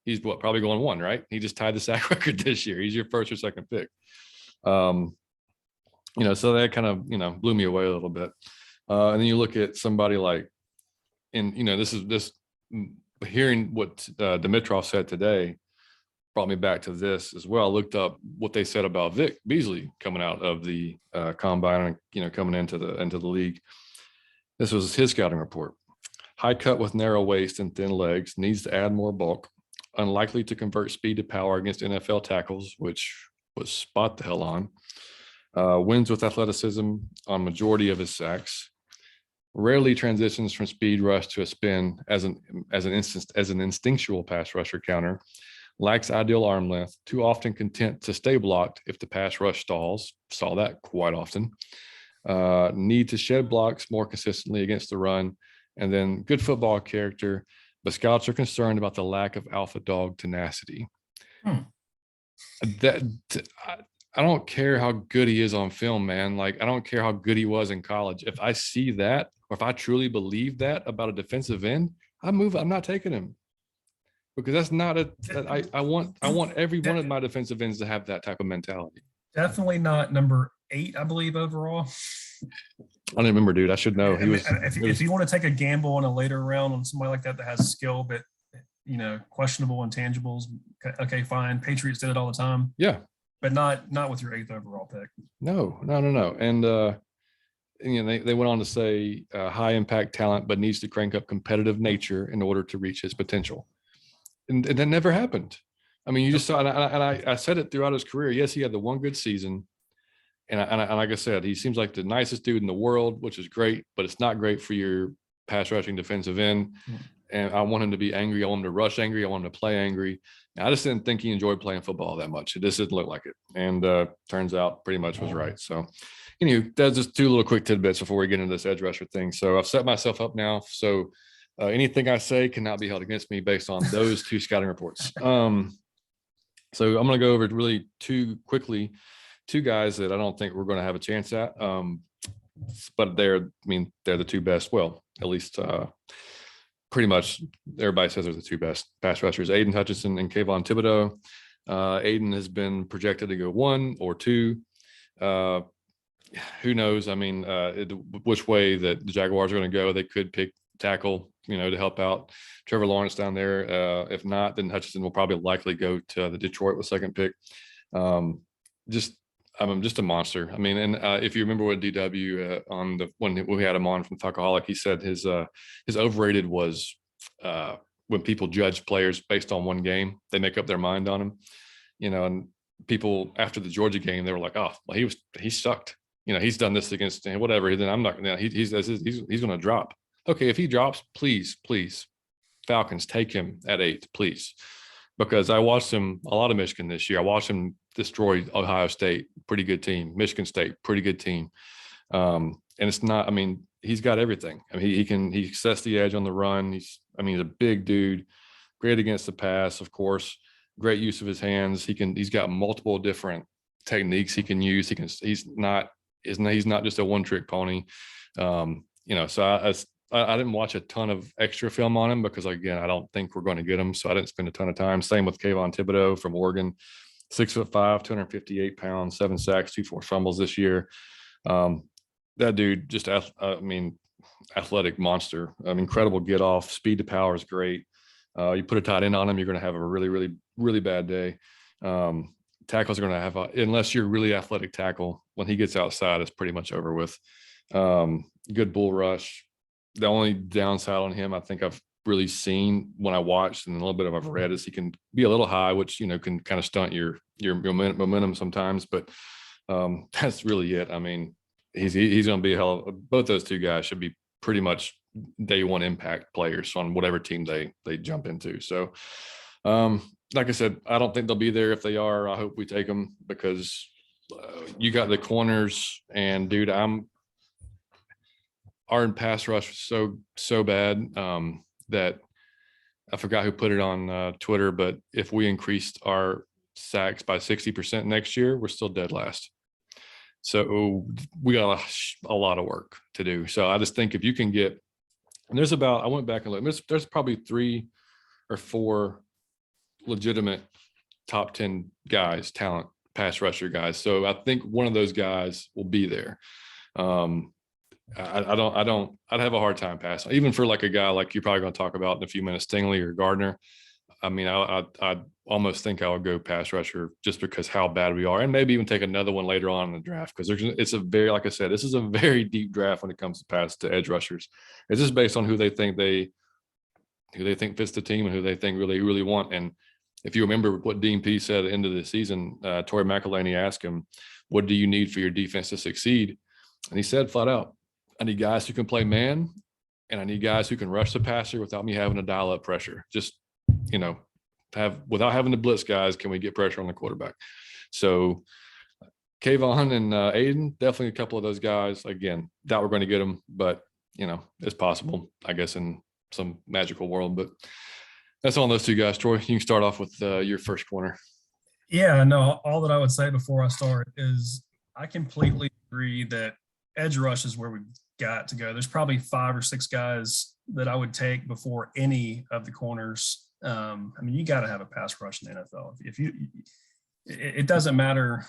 he's probably going one, right? He just tied the sack record this year. He's your first or second pick. So that kind of, blew me away a little bit. And then you look at somebody like, hearing what Dimitroff said today brought me back to this as well. I looked up what they said about Vic Beasley coming out of the combine and coming into the league. This was his scouting report. High cut with narrow waist and thin legs, needs to add more bulk, unlikely to convert speed to power against NFL tackles, which was spot the hell on. Wins with athleticism on majority of his sacks. rarely transitions from speed rush to a spin as an instinctual pass rusher counter, lacks ideal arm length, too often content to stay blocked if the pass rush stalls, saw that quite often, need to shed blocks more consistently against the run, and then good football character, but scouts are concerned about the lack of alpha dog tenacity. That I don't care how good he is on film, man. Like, I don't care how good he was in college. If I see that, or if I truly believe that about a defensive end, I'm not taking him, because that's not I want every one of my defensive ends to have that type of mentality. Definitely not number 8, I believe, overall. I don't remember, dude. I should know. If you want to take a gamble in a later round on somebody like that has skill, but questionable intangibles, okay, fine. Patriots did it all the time. Yeah, but not with your 8th overall pick. No. And they went on to say high impact talent, but needs to crank up competitive nature in order to reach his potential. And that never happened. I mean, you just saw, and I said it throughout his career. Yes, he had the one good season. And like I said, he seems like the nicest dude in the world, which is great, but it's not great for your pass rushing defensive end. And I want him to be angry. I want him to rush angry. I want him to play angry. And I just didn't think he enjoyed playing football that much. It just didn't look like it. And turns out pretty much was right. So anyway, that's just 2 little quick tidbits before we get into this edge rusher thing. So I've set myself up now. So anything I say cannot be held against me based on those 2 scouting reports. So I'm going to go over really 2 guys that I don't think we're going to have a chance at. But they're the 2 best. Well, at least pretty much everybody says they're the 2 best pass rushers, Aiden Hutchison and Kayvon Thibodeaux. Aiden has been projected to go 1 or 2. Who knows? I mean, which way that the Jaguars are going to go. They could pick tackle, to help out Trevor Lawrence down there. If not, then Hutchinson will probably likely go to the Detroit with 2nd pick. I'm just a monster. I mean, and if you remember what DW when we had him on from Falcoholic, he said his overrated was when people judge players based on one game, they make up their mind on him, and people after the Georgia game, they were like, oh, well, he sucked. He's done this against whatever. Then I'm not. He's going to drop. Okay, if he drops, please, Falcons, take him at 8, please, because I watched him a lot of Michigan this year. I watched him destroy Ohio State, pretty good team. Michigan State, pretty good team. And it's not. I mean, he's got everything. I mean, he sets the edge on the run. He's a big dude, great against the pass, of course. Great use of his hands. He's got multiple different techniques he can use. He's not just a one-trick pony. So I didn't watch a ton of extra film on him because, again, I don't think we're going to get him. So I didn't spend a ton of time. Same with Kayvon Thibodeaux from Oregon, 6'5", 258 pounds, 7 sacks, 2 forced fumbles this year. That dude, just athletic monster. Incredible get off. Speed to power is great. You put a tight end on him, you're going to have a really, really, really bad day. Tackles are going to have, unless you're really athletic tackle, when he gets outside, it's pretty much over with. Good bull rush. The only downside on him, I think I've really seen when I watched and a little bit of I've read, is he can be a little high, which, can kind of stunt your momentum sometimes, but that's really it. I mean, he's going to be a hell of, both those 2 guys should be pretty much day 1 impact players on whatever team they jump into. So, like I said, I don't think they'll be there. If they are, I hope we take them, because you got the corners, and dude, our pass rush was so bad that I forgot who put it on Twitter, but if we increased our sacks by 60% next year, we're still dead last. So we got a lot of work to do. So I just think if you can get, and I went back and looked, there's probably 3 or 4 legitimate top 10 guys, talent, pass rusher guys. So I think one of those guys will be there. I'd have a hard time passing, even for like a guy like you're probably going to talk about in a few minutes, Stingley or Gardner. I mean, I almost think I would go pass rusher just because how bad we are, and maybe even take another one later on in the draft, because it's a very, like I said, this is a very deep draft when it comes to edge rushers. It's just based on who they think fits the team and who they think really want. And if you remember what Dean P said at the end of the season, Torrey McElhaney asked him, "What do you need for your defense to succeed?" And he said flat out, I need guys who can play man, and I need guys who can rush the passer without me having to dial up pressure. Just, without having to blitz guys, can we get pressure on the quarterback? So Kayvon and Aiden, definitely a couple of those guys. Again, doubt we're going to get them, but, it's possible, I guess, in some magical world. But that's on those two guys. Troy, you can start off with your first corner. Yeah, no, all that I would say before I start is I completely agree that edge rush is where we've got to go. There's probably 5 or 6 guys that I would take before any of the corners. You got to have a pass rush in the NFL. It doesn't matter.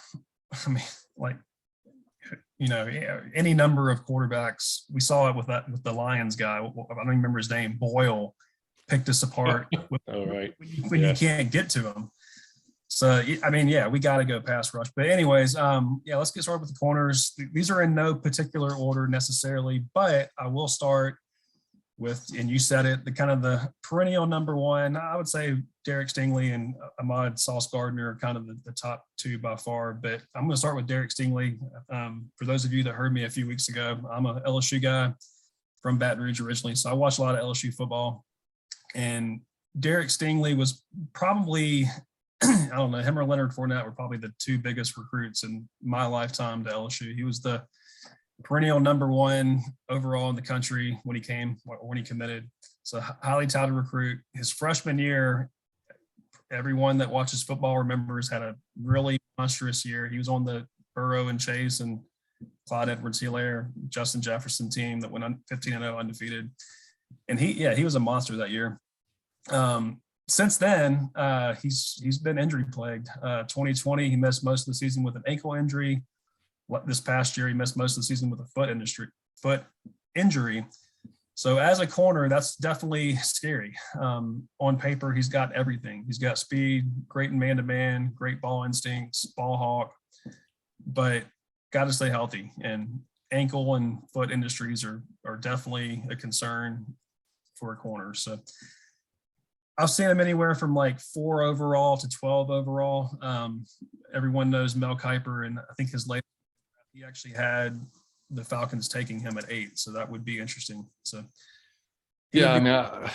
Any number of quarterbacks. We saw it with the Lions guy. I don't even remember his name. Boyle picked us apart. When you can't get to him. So, we got to go pass rush. But anyways, let's get started with the corners. These are in no particular order necessarily, but I will start with, and you said it, the perennial number one. I would say Derek Stingley and Ahmad Sauce Gardner are kind of the top 2 by far, but I'm going to start with Derek Stingley. For those of you that heard me a few weeks ago, I'm a LSU guy from Baton Rouge originally, so I watched a lot of LSU football. And Derek Stingley was probably, I don't know, him or Leonard Fournette were probably the 2 biggest recruits in my lifetime to LSU. He was the perennial number 1 overall in the country when he committed. So highly touted recruit. His freshman year, everyone that watches football remembers, had a really monstrous year. He was on the Burrow and Chase and Clyde Edwards-Helaire, Justin Jefferson team that went 15-0 undefeated. And he was a monster that year. Since then, he's been injury plagued. 2020, he missed most of the season with an ankle injury. This past year, he missed most of the season with a foot injury. So as a corner, that's definitely scary. On paper, he's got everything. He's got speed, great in man-to-man, great ball instincts, ball hawk, but got to stay healthy. And ankle and foot injuries are definitely a concern for a corner. So I've seen him anywhere from 4 overall to 12 overall. Everyone knows Mel Kiper, and I think his latest, he actually had the Falcons taking him at 8. So that would be interesting. So I'm not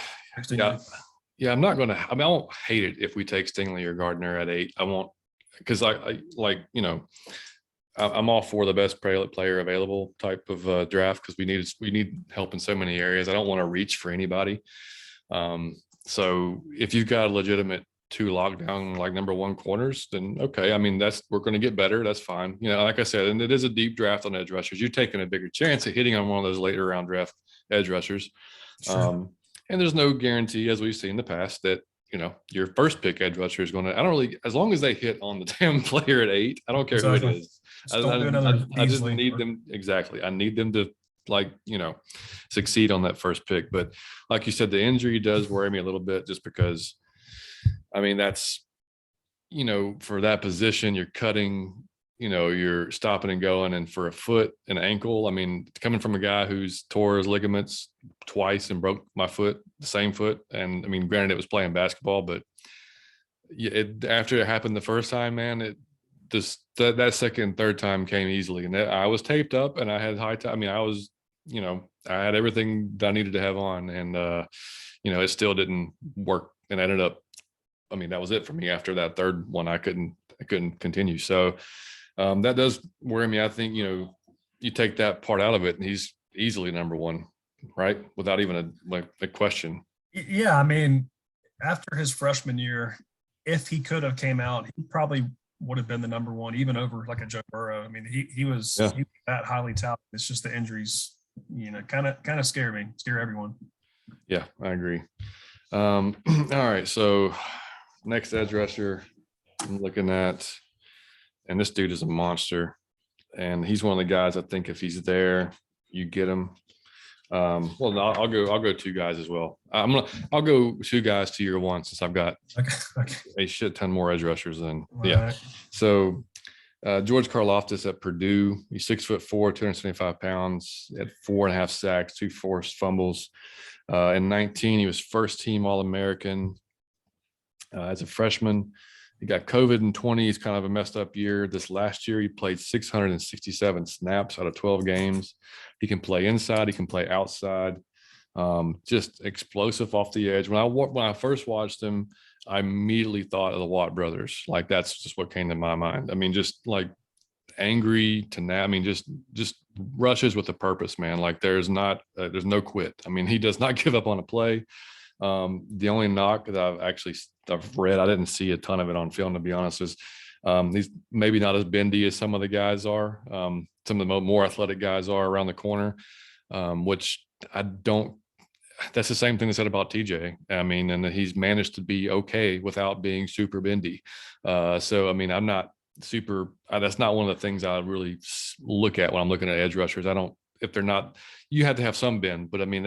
going to, I won't hate it if we take Stingley or Gardner at 8. I won't, because I'm all for the best player available type of draft, because we need help in so many areas. I don't want to reach for anybody. So if you've got a legitimate 2 lockdown, number 1 corners, then okay. We're going to get better. That's fine. Like I said, and it is a deep draft on edge rushers. You're taking a bigger chance at hitting on one of those later round draft edge rushers. Sure. And there's no guarantee, as we've seen in the past, that, your first pick edge rusher is going to, as long as they hit on the damn player at 8, I don't care who it is. I just need them. Exactly. I need them to succeed on that first pick. But like you said, the injury does worry me a little bit, just because, that's, for that position, you're cutting, you're stopping and going, and for a foot and ankle, coming from a guy who's tore his ligaments twice and broke my foot, the same foot. And granted it was playing basketball, but after it happened the first time, man, it just, that second, third time came easily. And I was taped up and I had high time. I was, I had everything that I needed to have on, and, it still didn't work. And I ended up, that was it for me. After that third one, I couldn't continue. So that does worry me. I think, you take that part out of it and he's easily number 1, right? Without even a question. Yeah. After his freshman year, if he could have came out, he probably would have been the number 1, even over a Joe Burrow. He was that highly touted. It's just the injuries, kind of scare everyone. Yeah, I agree. All right. So next edge rusher I'm looking at, and this dude is a monster, and he's one of the guys I think if he's there, you get him. I'll go 2 guys as well. I'll go 2 guys to your 1, since I've got a shit ton more edge rushers than Right. So George Karloftis at Purdue, he's 6'4", 275 pounds, had 4.5 sacks, 2 forced fumbles. In 19, he was first team All-American. As a freshman, He got COVID in 20. It's kind of a messed up year. This last year, he played 667 snaps out of 12 games. He can play inside. He can play outside. Just explosive off the edge. When I first watched him, I immediately thought of the Watt brothers. Like, that's just what came to my mind. I mean, just like angry to now. I mean, just rushes with a purpose, man. Like, there's no quit. I mean, he does not give up on a play. The only knock that I've read, I didn't see a ton of it on film, to be honest, is he's maybe not as bendy as some of the guys are. Some of the more athletic guys are around the corner, which that's the same thing they said about TJ. I mean, and he's managed to be okay without being super bendy. So, I mean, I'm not that's not one of the things I really look at when I'm looking at edge rushers. If they're not, you have to have some bend, but I mean,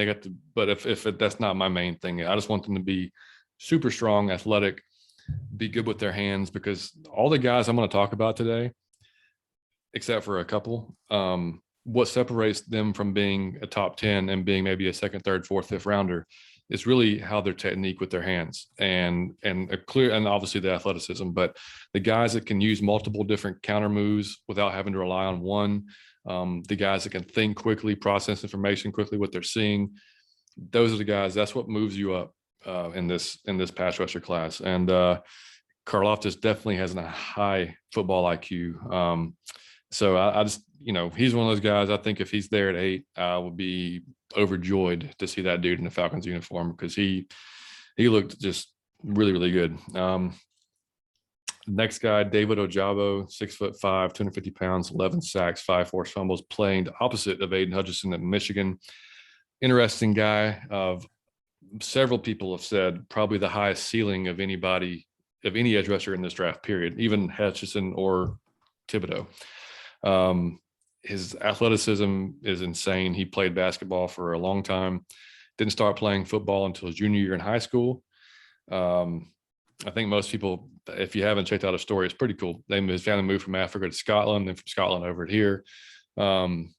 but if that's not my main thing, I just want them to be super strong, athletic, be good with their hands, because all the guys I'm going to talk about today, except for a couple, what separates them from being a top 10 and being maybe a second, third, fourth, fifth rounder is really how their technique with their hands and obviously the athleticism. But the guys that can use multiple different counter moves without having to rely on one, the guys that can think quickly, process information quickly, what they're seeing, those are the guys. That's what moves you up in this pass rusher class. And Karloftis definitely has a high football IQ. So I just, he's one of those guys. I think if he's there at 8, I would be overjoyed to see that dude in the Falcons uniform, because he looked just really, really good. Next guy, David Ojabo, 6'5", 250 pounds, 11 sacks, 5 forced fumbles, playing the opposite of Aiden Hutchison at Michigan. Interesting guy. Several people have said probably the highest ceiling of any edge rusher in this draft period, even Hutchison or Thibodeau. His athleticism is insane. He played basketball for a long time. Didn't start playing football until his junior year in high school. I think most people, if you haven't checked out his story, it's pretty cool. His family moved from Africa to Scotland, then from Scotland over here. And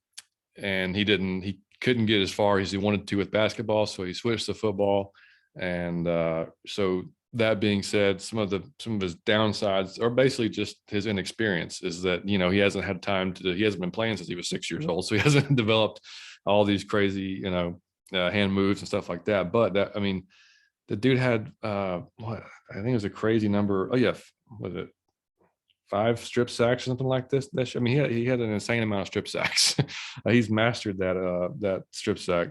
he couldn't get as far as he wanted to with basketball, so he switched to football. And so that being said, some of his downsides are basically just his inexperience. Is that, he hasn't had time he hasn't been playing since he was 6 years old, so he hasn't developed all these crazy, hand moves and stuff like that. But the dude had what I think it was a crazy number. Oh yeah, was it 5 strip sacks or something like this? I mean, he had an insane amount of strip sacks. He's mastered that strip sack.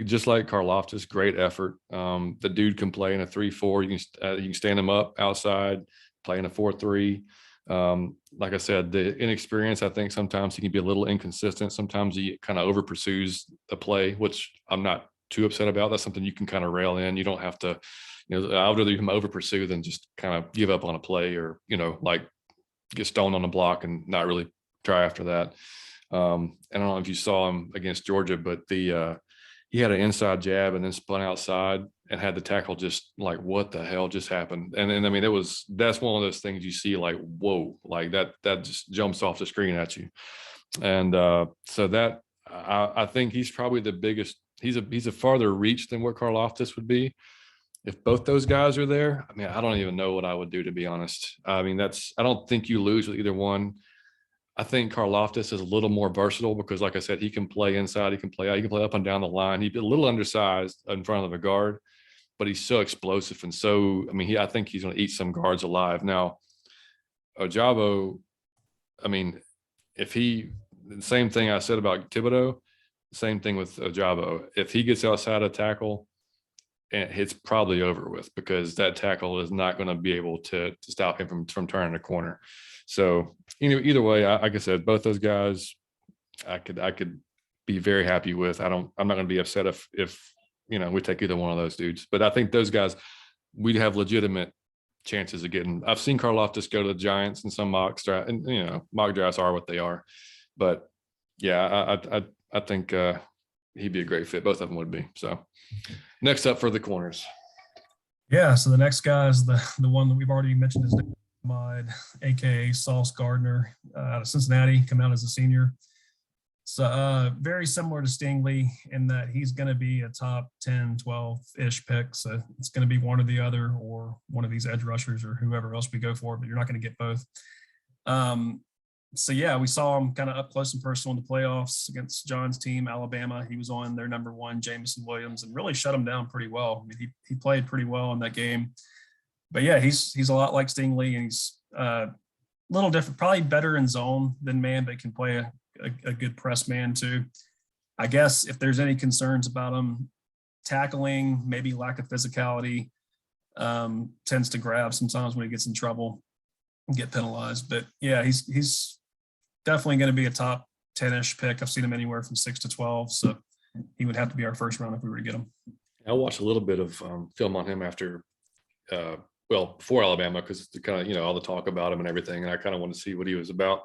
Just like Karloftis, great effort. The dude can play in a 3-4. You can stand him up outside, play in a 4-3. Like I said, the inexperience, I think sometimes he can be a little inconsistent. Sometimes he kind of over pursues the play, which I'm not too upset about. That's something you can kind of rail in. You don't have to, I'd rather him over pursue than just kind of give up on a play or, like get stoned on the block and not really try after that. I don't know if you saw him against Georgia, but he had an inside jab and then spun outside and had the tackle just like, what the hell just happened? And I mean, that's one of those things you see like, whoa, like that just jumps off the screen at you. And so that I think he's probably the biggest. He's a farther reach than what Karloftis would be. If both those guys are there, I mean, I don't even know what I would do, to be honest. I mean, I don't think you lose with either one. I think Karloftis is a little more versatile because, like I said, he can play inside, he can play out, he can play up and down the line. He's a little undersized in front of a guard, but he's so explosive and so, I think he's going to eat some guards alive. Now, Ojabo, the same thing I said about Thibodeau, same thing with Ojabo. If he gets outside a tackle, it's probably over with because that tackle is not going to be able to stop him from turning the corner. So either way, like I said, both those guys, I could be very happy with. I'm not going to be upset if we take either one of those dudes. But I think those guys, we'd have legitimate chances of getting. I've seen Karloftis go to the Giants in some mock draft, and mock drafts are what they are. But yeah, I think he'd be a great fit. Both of them would be. So next up for the corners. Yeah, so the next guy is the one that we've already mentioned, his name, Ahmad, aka Sauce Gardner, out of Cincinnati, come out as a senior. So very similar to Stingley in that he's going to be a top 10, 12-ish pick. So it's going to be one or the other, or one of these edge rushers or whoever else we go for, but you're not going to get both. So yeah, we saw him kind of up close and personal in the playoffs against John's team, Alabama. He was on their number one, Jameson Williams, and really shut him down pretty well. I mean, he played pretty well in that game. But yeah, he's a lot like Stingley, and he's a little different, probably better in zone than man, but can play a good press man too. I guess if there's any concerns about him, tackling, maybe lack of physicality, tends to grab sometimes when he gets in trouble and get penalized. But yeah, he's definitely going to be a top 10-ish pick. I've seen him anywhere from 6 to 12. So he would have to be our first round if we were to get him. I watched a little bit of film on him after, before Alabama, because kind of, all the talk about him and everything. And I kind of wanted to see what he was about.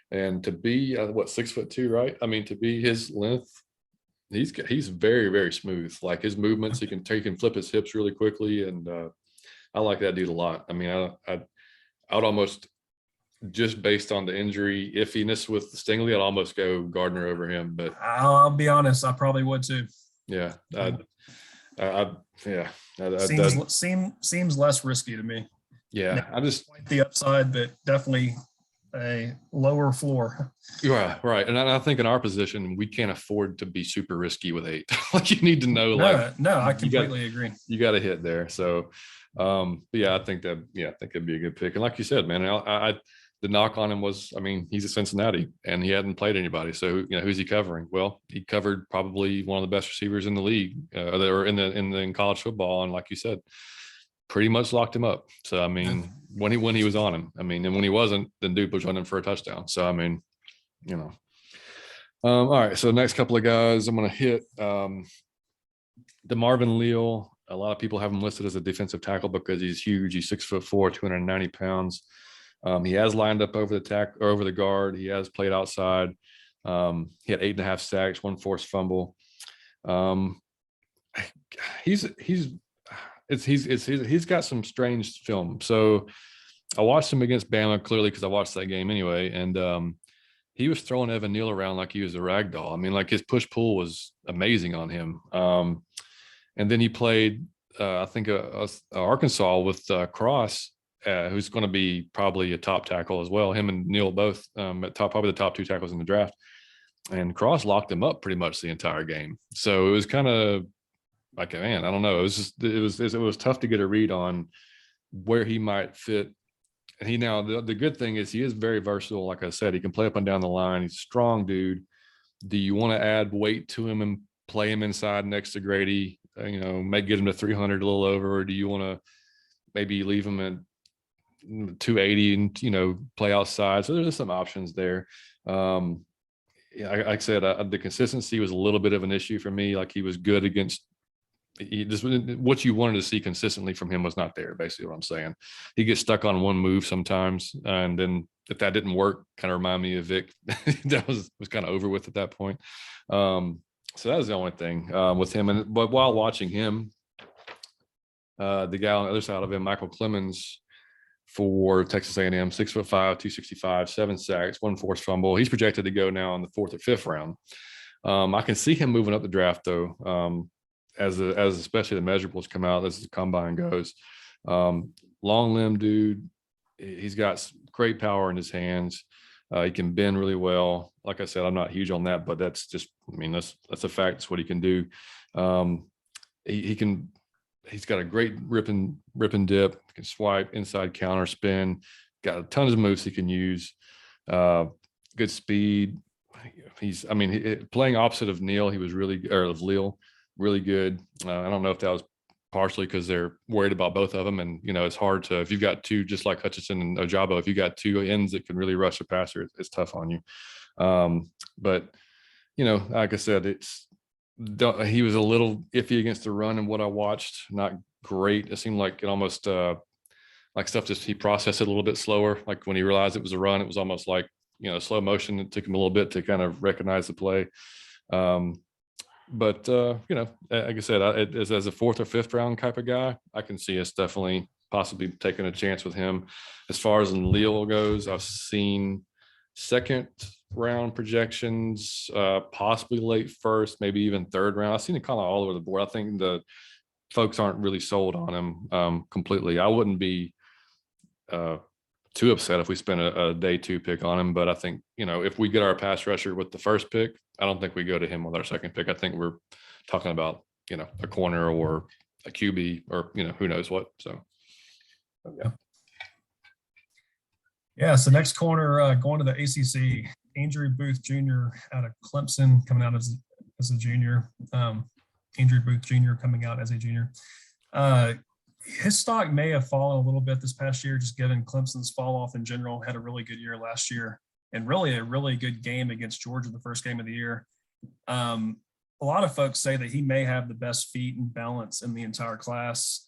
And to be, 6'2", right? I mean, to be his length, he's very, very smooth. Like his movements, he can flip his hips really quickly. And I like that dude a lot. I mean, I would almost, just based on the injury iffiness with Stingley, I'd almost go Gardner over him. But I'll be honest, I probably would too. Yeah. Seems less risky to me. Yeah. Now, I just quite the upside, but definitely a lower floor. Yeah, right. And I think in our position, we can't afford to be super risky with 8. Like you need to know, no, I completely agree. You got to hit there. So, but yeah, I think it'd be a good pick. And like you said, man, the knock on him was, I mean, he's at Cincinnati and he hadn't played anybody. So, who's he covering? Well, he covered probably one of the best receivers in the league, or in college football. And like you said, pretty much locked him up. So, I mean, when he was on him, I mean, and when he wasn't, then dude was running for a touchdown. So, I mean, all right. So the next couple of guys I'm going to hit, the Marvin Leo. A lot of people have him listed as a defensive tackle because he's huge. He's 6'4", 290 pounds. He has lined up over the guard. He has played outside. He had 8.5 sacks, 1 forced fumble. He's got some strange film. So I watched him against Bama clearly because I watched that game anyway, and he was throwing Evan Neal around like he was a rag doll. I mean, like his push pull was amazing on him. And then he played, I think, Arkansas with Cross, who's going to be probably a top tackle as well. Him and Neal both probably the top 2 tackles in the draft. And Cross locked him up pretty much the entire game. So it was kind of like, man, I don't know. It was tough to get a read on where he might fit. And the good thing is he is very versatile. Like I said, he can play up and down the line. He's a strong dude. Do you want to add weight to him and play him inside next to Grady? May get him to 300 a little over, or do you want to maybe leave him at 280 and play outside? So there's some options there. Like I said, the consistency was a little bit of an issue for me. Like he was good against what you wanted to see consistently from him was not there. Basically, what I'm saying, he gets stuck on one move sometimes, and then if that didn't work, kind of remind me of Vic. That was kind of over with at that point. So that was the only thing with him. But while watching him, the guy on the other side of him, Michael Clemens, for Texas A&M, 6'5", 265, 7 sacks, 1 forced fumble. He's projected to go now in the 4th or 5th round. I can see him moving up the draft though, as especially the measurables come out as the combine goes. Long limb dude. He's got great power in his hands. He can bend really well. Like I said, I'm not huge on that, but that's just, I mean, that's a fact. That's what he can do. He's got a great rip and dip, can swipe, inside counter, spin, got a ton of moves he can use. Good speed. Playing opposite of Neal, of Lille, really good. I don't know if that was partially because they're worried about both of them. And, it's hard to, if you've got 2, just like Hutchinson and Ojabo, if you got 2 ends that can really rush a passer, it's tough on you. But, like I said, he was a little iffy against the run and what I watched, not great. It seemed like it almost like stuff he processed it a little bit slower. Like when he realized it was a run, it was almost like, slow motion. It took him a little bit to kind of recognize the play. But like I said, as a 4th or 5th round type of guy, I can see us definitely possibly taking a chance with him. As far as Lille goes, I've seen 2nd, round projections, possibly late first, maybe even third round. I've seen it kind of all over the board. I think the folks aren't really sold on him completely. I wouldn't be too upset if we spent a day 2 pick on him, but I think, if we get our pass rusher with the first pick, I don't think we go to him with our second pick. I think we're talking about, a corner or a QB or, who knows what. So, yeah. Yeah. So next corner, going to the ACC, Andrew Booth Jr. out of Clemson, coming out as a junior. Andrew Booth Jr. coming out as a junior. His stock may have fallen a little bit this past year, just given Clemson's fall off in general. Had a really good year last year, and really a really good game against Georgia, the first game of the year. A lot of folks say that he may have the best feet and balance in the entire class.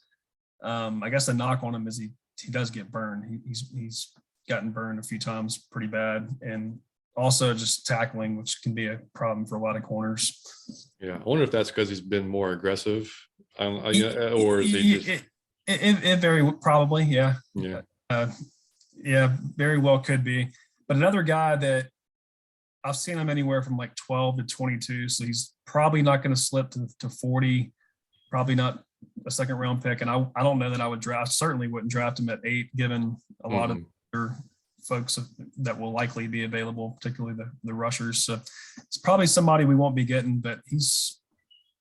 I guess the knock on him is he does get burned. He's gotten burned a few times pretty bad, and also just tackling, which can be a problem for a lot of corners. Yeah, I wonder if that's because he's been more aggressive, or is he just? It very probably, yeah. Yeah. Very well could be. But another guy that I've seen him anywhere from like 12 to 22, so he's probably not going to slip to 40, probably not a second round pick. And I don't know that I would certainly wouldn't draft him at 8, given a lot of other folks that will likely be available, particularly the rushers. So it's probably somebody we won't be getting, but he's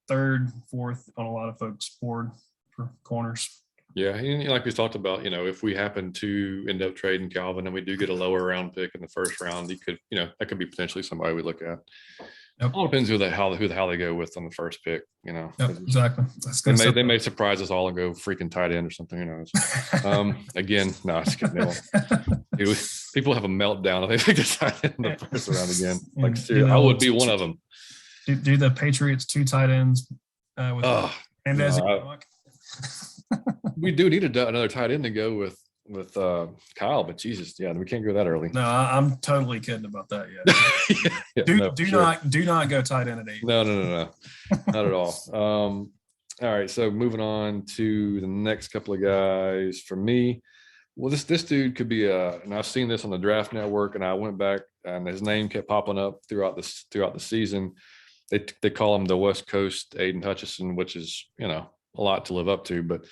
3rd, 4th on a lot of folks' board for corners. Yeah, and like we talked about, if we happen to end up trading Calvin and we do get a lower round pick in the first round, he could, that could be potentially somebody we look at. Yep. All depends who the hell they go with on the first pick, Yep, exactly. They may surprise us all and go freaking tight end or something. Who knows? Again, no, I just kidding. People have a meltdown if they pick the tight end in the first round again. Like, seriously, I would be one of them. Do the Patriots 2 tight ends with we do need another tight end to go with Kyle, but Jesus, yeah, we can't go that early. No, I'm totally kidding about that. Yeah. Do not go tight end at 8. No, not at all. All right, so moving on to the next couple of guys for me. Well, this dude could be and I've seen this on the Draft Network, and I went back and his name kept popping up throughout the season. They call him the West Coast Aiden Hutchison, which is a lot to live up to, but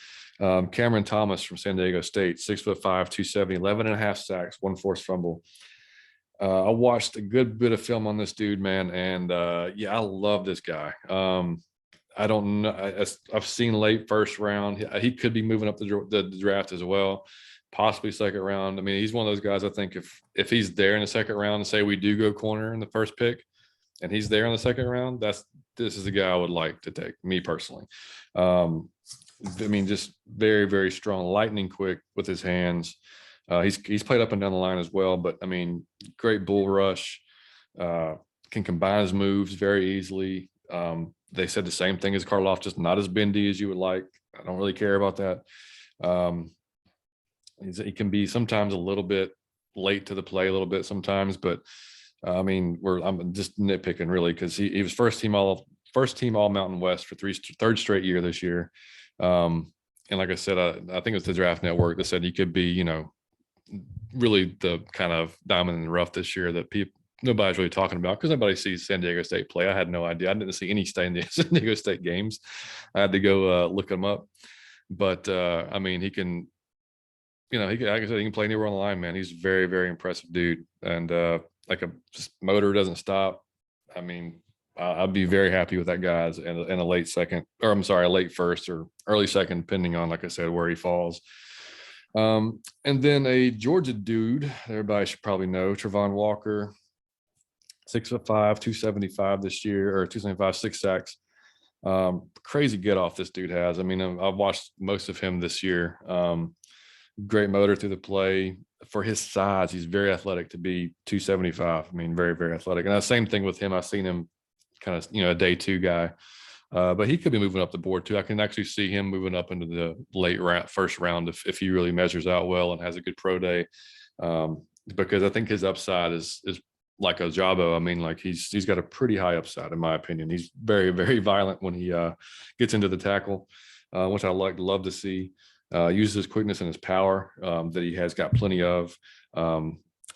Cameron Thomas from San Diego State, 6'5", 270, 11.5 sacks, 1 forced fumble. I watched a good bit of film on this dude, man, and I love this guy. I don't know. I've seen late first round. He could be moving up the draft as well, possibly second round. I mean, he's one of those guys. I think if he's there in the second round, and say we do go corner in the first pick, and he's there in the second round, this is the guy I would like to take, me personally. I mean, just very, very strong, lightning quick with his hands. He's played up and down the line as well, but I mean, great bull rush, can combine his moves very easily. They said the same thing as Karloftis, just not as bendy as you would like. I don't really care about that. He can be sometimes a little bit late to the play a little bit sometimes, but I mean, I'm just nitpicking really, because he was first team all Mountain West for third straight year this year. And like I said, I think it was the Draft Network that said he could be, really the kind of diamond in the rough this year that nobody's really talking about, because nobody sees San Diego State play. I had no idea. I didn't see any San Diego State games. I had to go look them up. But I mean, he can, like I said, he can play anywhere on the line, man. He's a very, very impressive dude, and just motor doesn't stop. I mean, I'd be very happy with that guy in a late second, or I'm sorry, a late first or early second, depending on, like I said, where he falls. And then a Georgia dude, everybody should probably know, Travon Walker, 6'5", 275 this year, or 275, 6 sacks. Crazy get off this dude has. I mean, I've watched most of him this year. Great motor through the play. For his size, he's very athletic to be 275. I mean, very, very athletic. And the same thing with him. I've seen him kind of, a day 2 guy. But he could be moving up the board too. I can actually see him moving up into the first round if he really measures out well and has a good pro day. Because I think his upside is like Ojabo. I mean, like he's got a pretty high upside in my opinion. He's very, very violent when he gets into the tackle, which I love to see. Uses his quickness and his power that he has got plenty of.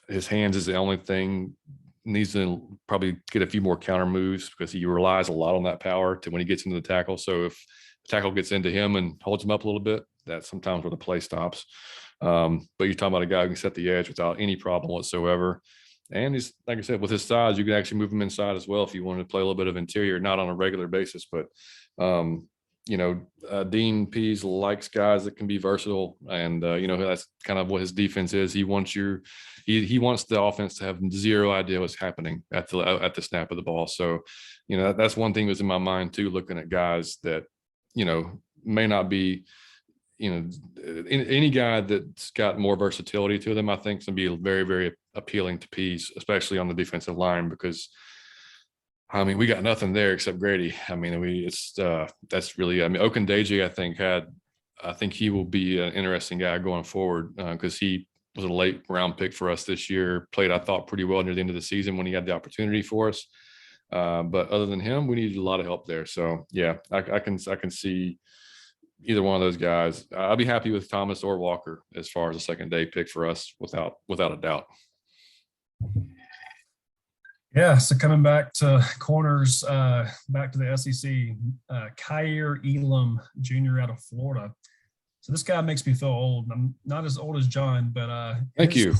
His hands is the only thing needs to probably get a few more counter moves because he relies a lot on that power to when he gets into the tackle. So if the tackle gets into him and holds him up a little bit, that's sometimes where the play stops. But you're talking about a guy who can set the edge without any problem whatsoever. And he's, like I said, with his size, you can actually move him inside as well if you want to play a little bit of interior, not on a regular basis. But, Dean Pease likes guys that can be versatile. And, that's kind of what his defense is. He wants he wants the offense to have zero idea what's happening at the snap of the ball. So, that's one thing that's in my mind too, looking at guys that, may not be, any guy that's got more versatility to them, I think is going to be very, very appealing to Pease, especially on the defensive line, because we got nothing there except Grady. That's really, Okundeji, I think he will be an interesting guy going forward because he was a late round pick for us this year, played, I thought, pretty well near the end of the season when he had the opportunity for us. But other than him, we needed a lot of help there. So yeah, I can see either one of those guys. I'll be happy with Thomas or Walker as far as a second day pick for us without a doubt. Yeah, so coming back to corners, back to the SEC, Cair Elam Jr. out of Florida. So this guy makes me feel old. I'm not as old as John, but thank you.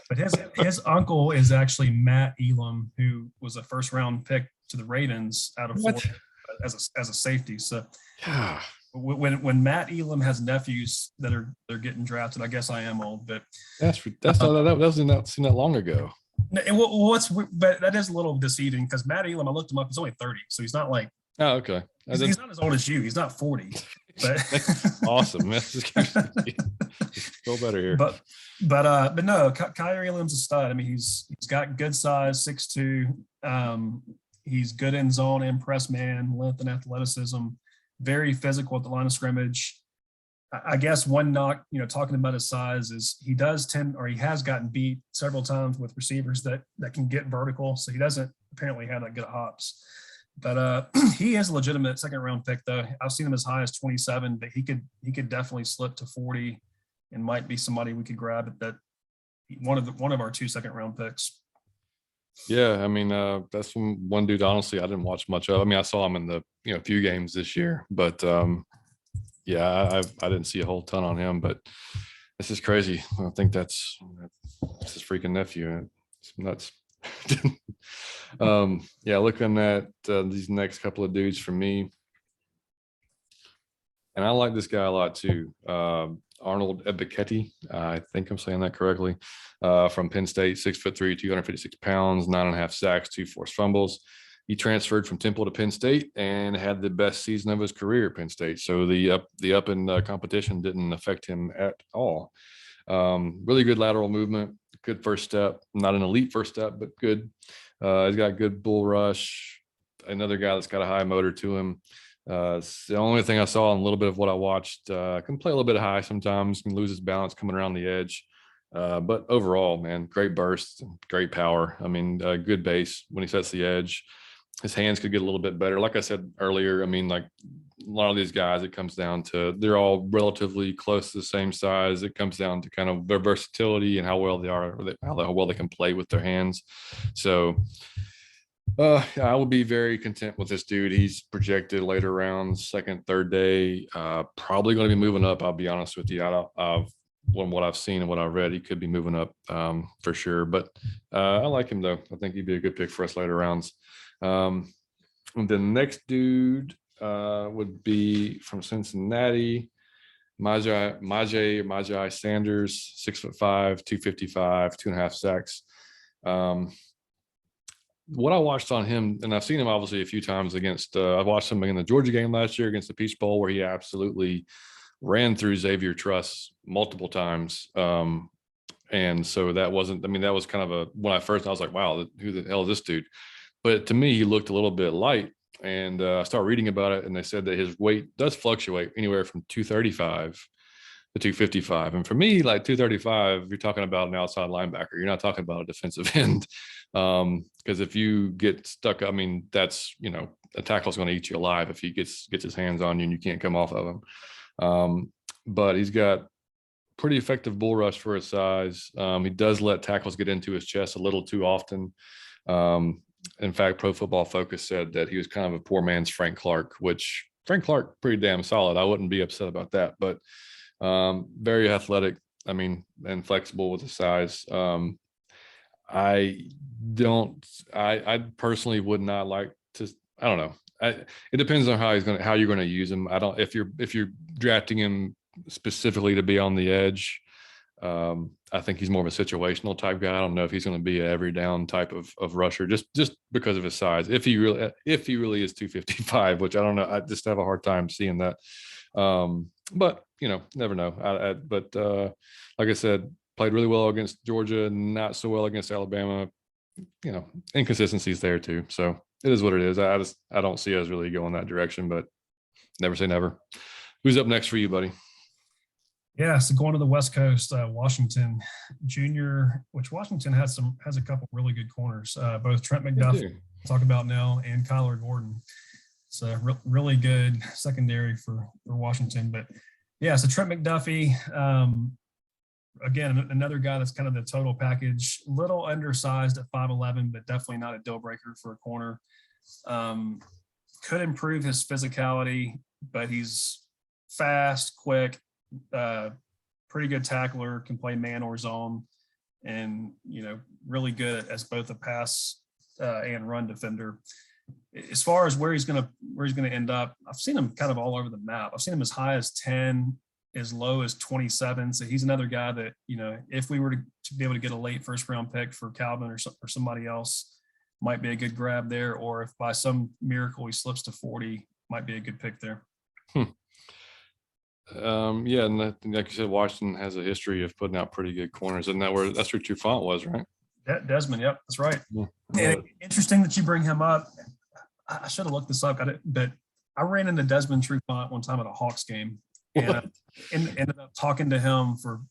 But his uncle is actually Matt Elam, who was a first round pick to the Ravens out of Florida as a safety. So yeah. When Matt Elam has nephews they're getting drafted, I guess I am old, but that wasn't that long ago. But that is a little deceiving because Matt Elam, I looked him up, he's only 30, so he's not like. Oh, okay. He's not as old as you. He's not 40. But awesome. Feel better here. But no, Cair Elam's a stud. He's got good size, 6'2". He's good in zone and press man, length and athleticism. Very physical at the line of scrimmage. I guess one knock, talking about his size, is he has gotten beat several times with receivers that can get vertical. So he doesn't apparently have that good hops. But he is a legitimate second round pick, though. I've seen him as high as 27, but he could definitely slip to 40 and might be somebody we could grab at that one of our 2 second round picks. Yeah, that's one dude, honestly, I didn't watch much of. I saw him in the few games this year, but I didn't see a whole ton on him. But this is crazy. I think that's his freaking nephew. It's nuts. Looking at these next couple of dudes for me, and I like this guy a lot too. Arnold Ebiketie, I think I'm saying that correctly, from Penn State, 6'3", 256 pounds, 9.5 sacks, 2 forced fumbles. He transferred from Temple to Penn State and had the best season of his career at Penn State. So the up in competition didn't affect him at all. Really good lateral movement, good first step, not an elite first step, but good. He's got good bull rush. Another guy that's got a high motor to him. It's the only thing I saw in a little bit of what I watched. Can play a little bit high sometimes, can lose his balance coming around the edge. But overall, man, great burst, great power. Good base when he sets the edge. His hands could get a little bit better. Like I said earlier, like a lot of these guys, it comes down to they're all relatively close to the same size. It comes down to kind of their versatility and how well they are, or how well they can play with their hands. So I will be very content with this dude. He's projected later rounds, second, third day, probably going to be moving up. I'll be honest with you. From what I've seen and what I've read, he could be moving up for sure. But I like him, though. I think he'd be a good pick for us later rounds. The next dude would be from Cincinnati, Majay Sanders, 6'5", 255, 2.5 sacks. What I watched on him, and I've seen him obviously a few times against, I watched him in the Georgia game last year against the Peach Bowl, where he absolutely ran through Xavier Truss multiple times. And so that wasn't, that was kind of when I was like, wow, who the hell is this dude? But to me, he looked a little bit light. And I started reading about it, and they said that his weight does fluctuate anywhere from 235 to 255. And for me, like 235, you're talking about an outside linebacker. You're not talking about a defensive end. Because if you get stuck, that's, a tackle's going to eat you alive if he gets his hands on you and you can't come off of him. But he's got pretty effective bull rush for his size. He does let tackles get into his chest a little too often. In fact, Pro Football Focus said that he was kind of a poor man's Frank Clark, which Frank Clark, pretty damn solid. I wouldn't be upset about that, but very athletic. I mean, and flexible with the size. I personally would not like to, I don't know. It depends on how you're going to use him. If you're drafting him specifically to be on the edge, I think he's more of a situational type guy. I don't know if he's going to be an every down type of rusher just because of his size. If he really is 255, which I don't know, I just have a hard time seeing that. But never know. But like I said, played really well against Georgia, not so well against Alabama. Inconsistencies there too. So it is what it is. I don't see us really going that direction, but never say never. Who's up next for you, buddy? Yeah, so going to the West Coast, Washington Junior, which Washington has a couple really good corners. Both Trent McDuffie, talk about now, and Kyler Gordon. It's a really good secondary for Washington. But yeah, so Trent McDuffie, again, another guy that's kind of the total package, little undersized at 5'11", but definitely not a deal breaker for a corner. Could improve his physicality, but he's fast, quick, pretty good tackler, can play man or zone, and really good as both a pass and run defender. As far as where he's gonna end up, I've seen him kind of all over the map. I've seen him as high as 10, as low as 27. So he's another guy that, if we were to be able to get a late first round pick for Calvin or somebody else, might be a good grab there. Or if by some miracle he slips to 40, might be a good pick there. Yeah, and like you said, Washington has a history of putting out pretty good corners, and that's where Trufant was, right? Desmond, yep, that's right. Yeah. And interesting that you bring him up. I should have looked this up, but I ran into Desmond Trufant one time at a Hawks game, and ended up talking to him for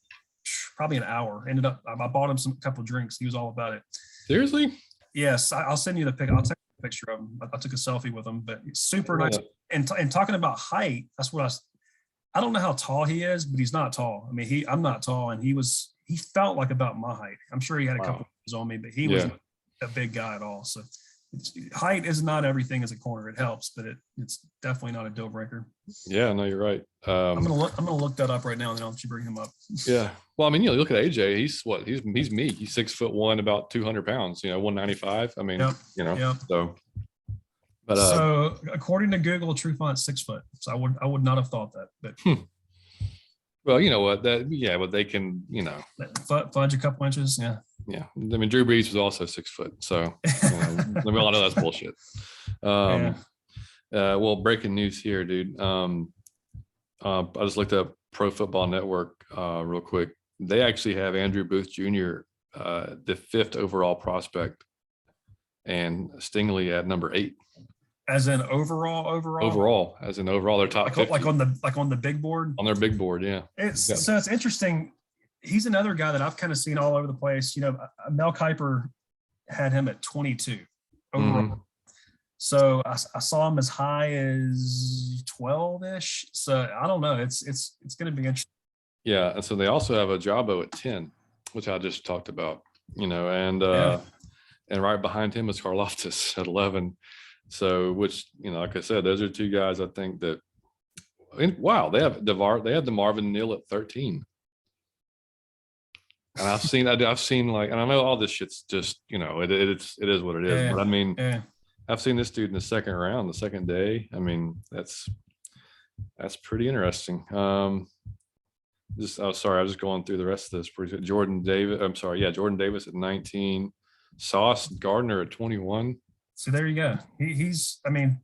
probably an hour. I bought him a couple of drinks. He was all about it. Seriously? Yes, I'll send you the pic. I'll take a picture of him. I took a selfie with him, but he's super nice. And talking about height, that's what I don't know how tall he is, but he's not tall. I mean, I'm not tall, and he felt like about my height. I'm sure he had a couple of years on me, but he wasn't a big guy at all. So height is not everything as a corner. It helps, but it's definitely not a deal breaker. Yeah, no, you're right. I'm gonna look that up right now, and then I'll let you bring him up. Yeah. Well, I mean, look at AJ. He's me. He's 6'1", about 200 pounds. 195. I mean, so. But so according to Google, Trufant's 6 foot. So I would not have thought that. But well, you know what? But they can, fudge a couple inches. Yeah. Yeah. I mean, Drew Brees was also 6 foot. So I know that's bullshit. Well, breaking news here, dude. I just looked up Pro Football Network real quick. They actually have Andrew Booth Jr., the 5th overall prospect, and Stingley at number 8. As in overall, they're top 50. like on the big board. On their big board, yeah. So it's interesting. He's another guy that I've kind of seen all over the place. Mel Kiper had him at 22 overall. Mm-hmm. So I saw him as high as 12-ish. So I don't know. It's going to be interesting. Yeah, and so they also have Ojabo at 10, which I just talked about. And right behind him is Karloftis at 11. So, which, like I said, those are two guys I think that, wow, they have the Marvin Leo at 13. And I've seen and I know all this shit's just, it is what it is. Yeah, but I mean, I've seen this dude in the second round, the second day. I mean, that's pretty interesting. I was just going through the rest of this. Jordan Davis at 19, Sauce Gardner at 21. So there you go. He's, I mean,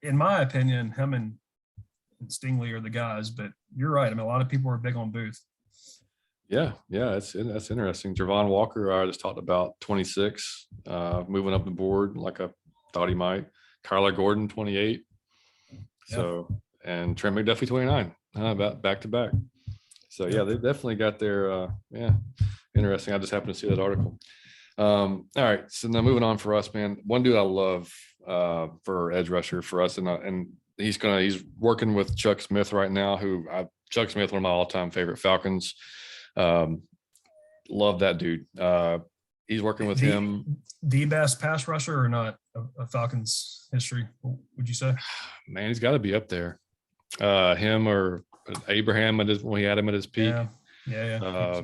in my opinion, him and Stingley are the guys, but you're right. I mean, a lot of people are big on Booth. Yeah, that's interesting. Travon Walker, I just talked about, 26, moving up the board like I thought he might. Kyler Gordon, 28. So, and Trent McDuffie, 29, about back to back. So yeah, they definitely got their, interesting. I just happened to see that article. All right, so now moving on for us, man. One dude I love for edge rusher for us, and he's working with Chuck Smith right now, who Chuck Smith, one of my all-time favorite Falcons. Love that dude. He's working with him. The best pass rusher or not of Falcons history, would you say? Man, he's got to be up there. Him or Abraham when he had him at his peak. Yeah.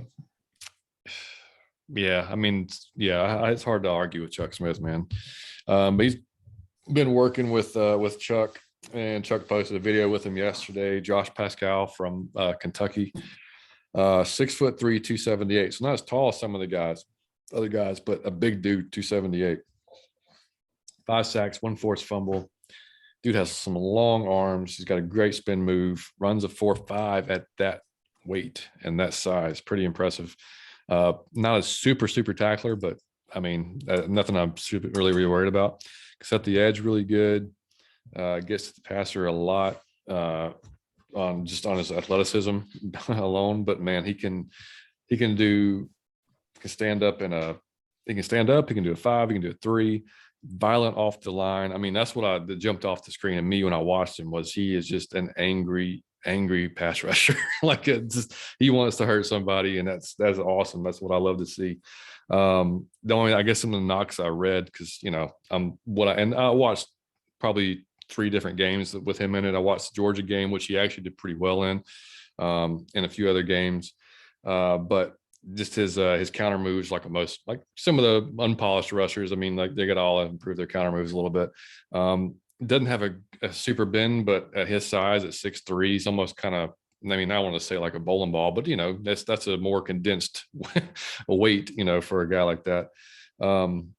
Yeah, I mean, yeah, it's hard to argue with Chuck Smith, man. But he's been working with Chuck, and Chuck posted a video with him yesterday. Josh Pascal from Kentucky, 6'3", 278. So not as tall as some of the other guys, but a big dude, 278. 5 sacks, 1 forced fumble. Dude has some long arms. He's got a great spin move. Runs a 4.5 at that weight and that size. Pretty impressive. Not a super tackler, but I mean, nothing I'm really worried about. Set the edge really good. Gets to the passer a lot on his athleticism alone. But man, he can stand up he can do a 5, he can do a 3. Violent off the line. I mean, that's what that jumped off the screen at me when I watched him. Was he is just an angry pass rusher. Like he wants to hurt somebody, and that's awesome. That's what I love to see. The only, I guess, some of the knocks I read, because I watched probably 3 different games with him in it. I watched the Georgia game, which he actually did pretty well in, and a few other games. But just his counter moves, like some of the unpolished rushers. I mean, like they got to all improve their counter moves a little bit. Doesn't have a super bend, but at his size, at 6'3", he's almost kind of, I mean, I want to say like a bowling ball, but that's a more condensed weight, for a guy like that. In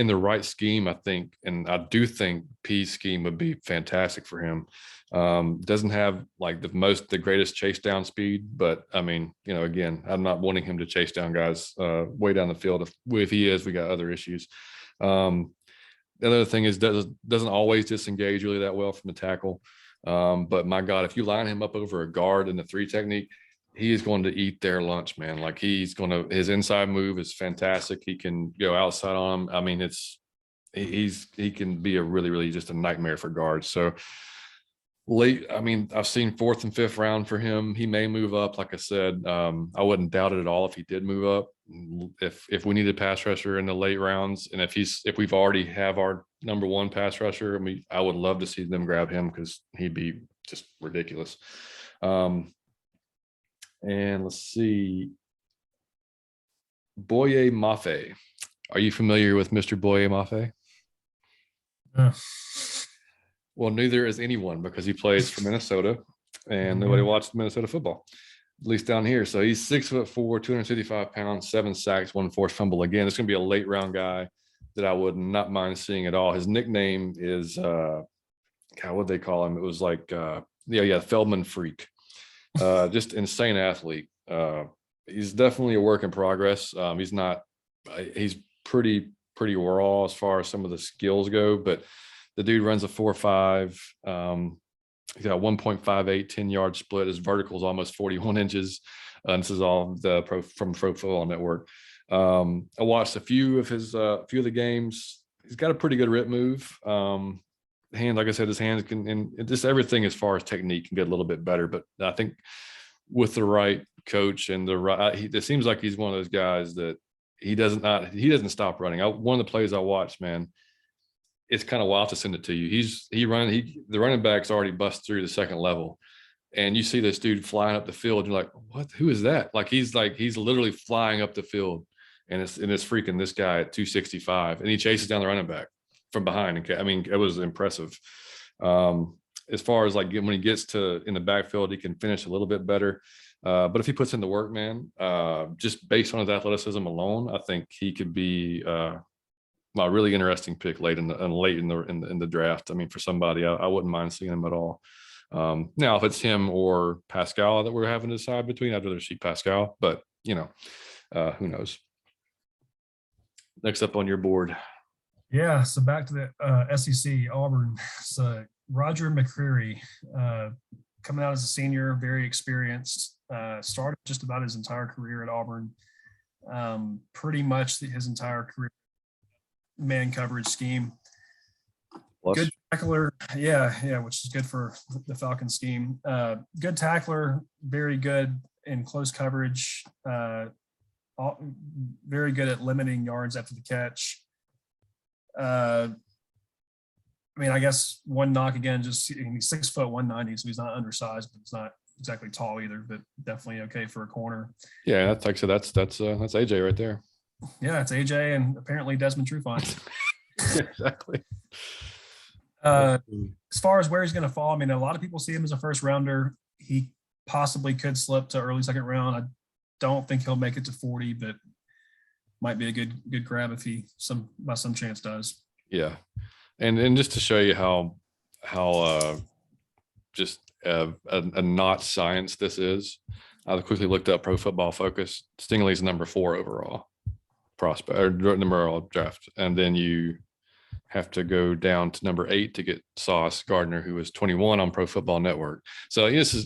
the right scheme, I think, and I do think P's scheme would be fantastic for him. Doesn't have like the greatest chase down speed, but I mean, again, I'm not wanting him to chase down guys way down the field. If he is, we got other issues. The other thing is doesn't always disengage really that well from the tackle. But my God, if you line him up over a guard in the 3 technique, he is going to eat their lunch, man. Like his inside move is fantastic. He can go outside on him. I mean, he can be a really just a nightmare for guards. So late, I mean, I've seen 4th and 5th round for him. He may move up. Like I said, I wouldn't doubt it at all if he did move up. If we need a pass rusher in the late rounds, and if we've already have our number 1 pass rusher, I would love to see them grab him, because he'd be just ridiculous. And let's see, Boye Mafe. Are you familiar with Mr. Boye Mafe? Well, neither is anyone, because he plays for Minnesota, and nobody watches Minnesota football, at least down here. So he's 6'4", 255 pounds, 7 sacks, 1 forced fumble. Again, it's going to be a late round guy that I would not mind seeing at all. His nickname is, God, what'd they call him? It was like, Feldman Freak. Just insane athlete. He's definitely a work in progress. He's pretty raw as far as some of the skills go, but the dude runs a 4.5. He's got 1.58 10-yard split. His vertical is almost 41 inches. This is all from Pro Football Network. I watched a few of the games. He's got a pretty good rip move. Hand, like I said, his hands can, and just everything as far as technique can get a little bit better. But I think with the right coach and it seems like he's one of those guys that he doesn't stop running. One of the plays I watched, man, it's kind of wild to send it to you. The running back's already bust through the second level, and you see this dude flying up the field. You're like, what? Who is that? He's literally flying up the field, and it's freaking this guy at 265, and he chases down the running back from behind. I mean, it was impressive. As far as when he gets in the backfield, he can finish a little bit better. But if he puts in the work, man, just based on his athleticism alone, I think he could be a really interesting pick late in the draft. I mean, for somebody, I wouldn't mind seeing him at all. Now, if it's him or Pascal that we're having to decide between, I'd rather see Pascal. But who knows? Next up on your board. Yeah, so back to the SEC, Auburn. So Roger Mccreary, coming out as a senior, very experienced, started just about his entire career at Auburn. Pretty much his entire career, man coverage scheme. Plus. Good Tackler, yeah, which is good for the Falcons scheme. Good tackler, very good in close coverage, very good at limiting yards after the catch. I mean, I guess one knock again, just he's 6 foot 190, so he's not undersized, but he's not exactly tall either, but definitely okay for a corner. Yeah, that's like so. That's AJ right there. Yeah, it's AJ and apparently Desmond Trufant. Exactly. As far as where he's going to fall, I mean, a lot of people see him as a first rounder. He possibly could slip to early second round. I don't think he'll make it to 40, but might be a good grab if he by some chance does. Yeah, and just to show you how just a not science this is, I quickly looked up Pro Football Focus. Stingley's number 4 overall prospect or number overall draft, and then you have to go down to number 8 to get Sauce Gardner, who was 21 on Pro Football Network. So this is,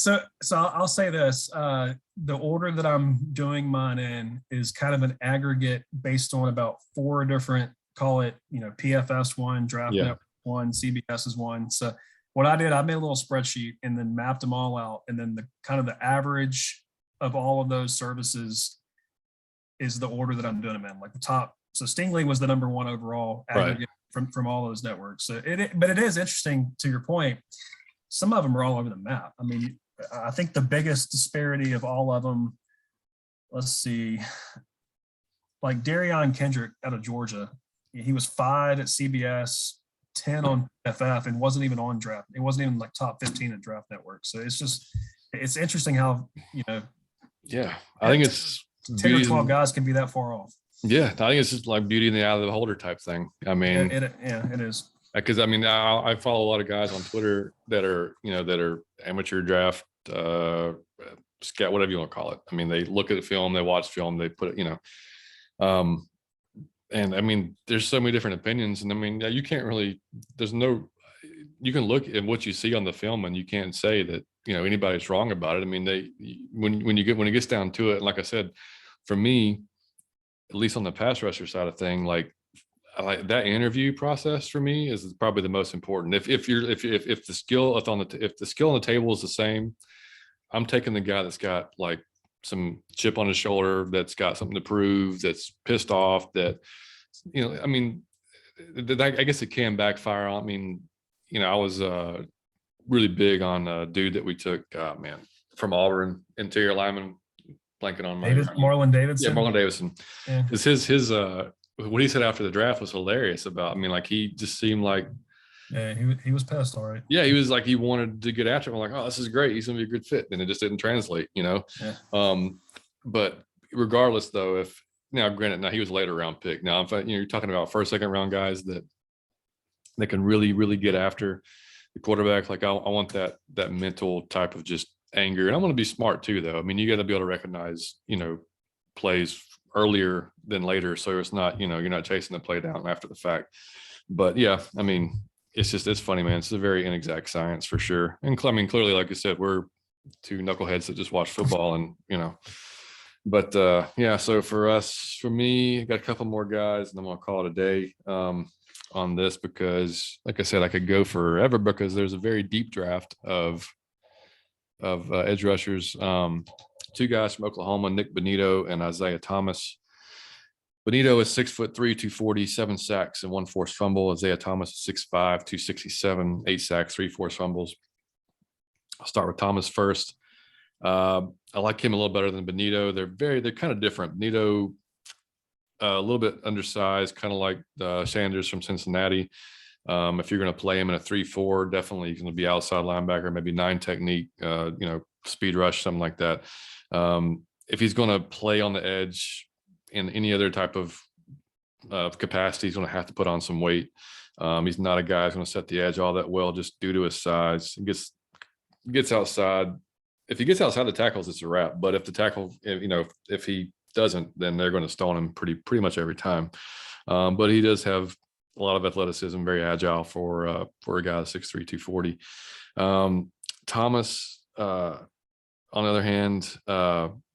So I'll say this: the order that I'm doing mine in is kind of an aggregate based on about 4 different, call it, PFS 1, Draft Network 1, CBS is 1. So what I did, I made a little spreadsheet and then mapped them all out, and then the kind of the average of all of those services is the order that I'm doing them in, like the top. So Stingley was the number 1 overall aggregate from all those networks. So but it is interesting, to your point. Some of them are all over the map. I mean, I think the biggest disparity of all of them, let's see, like Darion Kendrick out of Georgia, he was 5 at CBS, 10 on FF, and wasn't even on draft. It wasn't even like top 15 at Draft Network. So it's interesting how, yeah, I think it's 10 or 12 guys can be that far off. Yeah, I think it's just like beauty in the eye of the beholder type thing. I mean, it is. Because I mean, I follow a lot of guys on Twitter that are amateur draft scout, whatever you want to call it. I mean, they look at the film, they watch film, they put it, and I mean, there's so many different opinions, and I mean, you can't really. You can look at what you see on the film, and you can't say that anybody's wrong about it. I mean, when it gets down to it, and like I said, for me, at least on the pass rusher side of thing, like that interview process for me is probably the most important. If the skill on the table is the same, I'm taking the guy that's got like some chip on his shoulder, that's got something to prove, that's pissed off, that I mean, I guess it can backfire on. I mean, I was really big on a dude that we took, from Auburn, interior lineman, blanking on Marlon Davidson. Yeah, Marlon Davidson. Yeah. Because his what he said after the draft was hilarious about. I mean, like he just seemed like. Yeah, he was pissed, all right. Yeah, he was like he wanted to get after him. I'm like, oh, this is great. He's gonna be a good fit, and it just didn't translate, Yeah. But regardless, though, granted, he was a later round pick. Now, if you're talking about first, second round guys that can really, really get after the quarterback. Like I want that mental type of just anger, and I want to be smart too, though. I mean, you got to be able to recognize, plays earlier than later, so it's not, you're not chasing the play down after the fact. But yeah, I mean, it's funny, man. It's a very inexact science for sure. And I mean, clearly, like you said, we're 2 knuckleheads that just watch football, and But yeah, so for me, I got a couple more guys, and I'm gonna call it a day on this, because, like I said, I could go forever because there's a very deep draft of edge rushers. 2 guys from Oklahoma, Nick Bonito and Isaiah Thomas. Bonito is 6'3", 240, 7 sacks and 1 forced fumble. Isaiah Thomas is 6'5", 267, 8 sacks, 3 forced fumbles. I'll start with Thomas first. I like him a little better than Bonito. They're kind of different. Bonito, a little bit undersized, kind of like Sanders from Cincinnati. If you're going to play him in a 3-4, definitely he's going to be outside linebacker, maybe 9 technique, speed rush, something like that. If he's going to play on the edge in any other type of capacity, he's going to have to put on some weight. He's not a guy who's going to set the edge all that well just due to his size. He gets outside. If he gets outside the tackles, it's a wrap. But if the tackle, if he doesn't, then they're going to stone him pretty much every time. But he does have a lot of athleticism, very agile for a guy 6'3", 240. Thomas, on the other hand,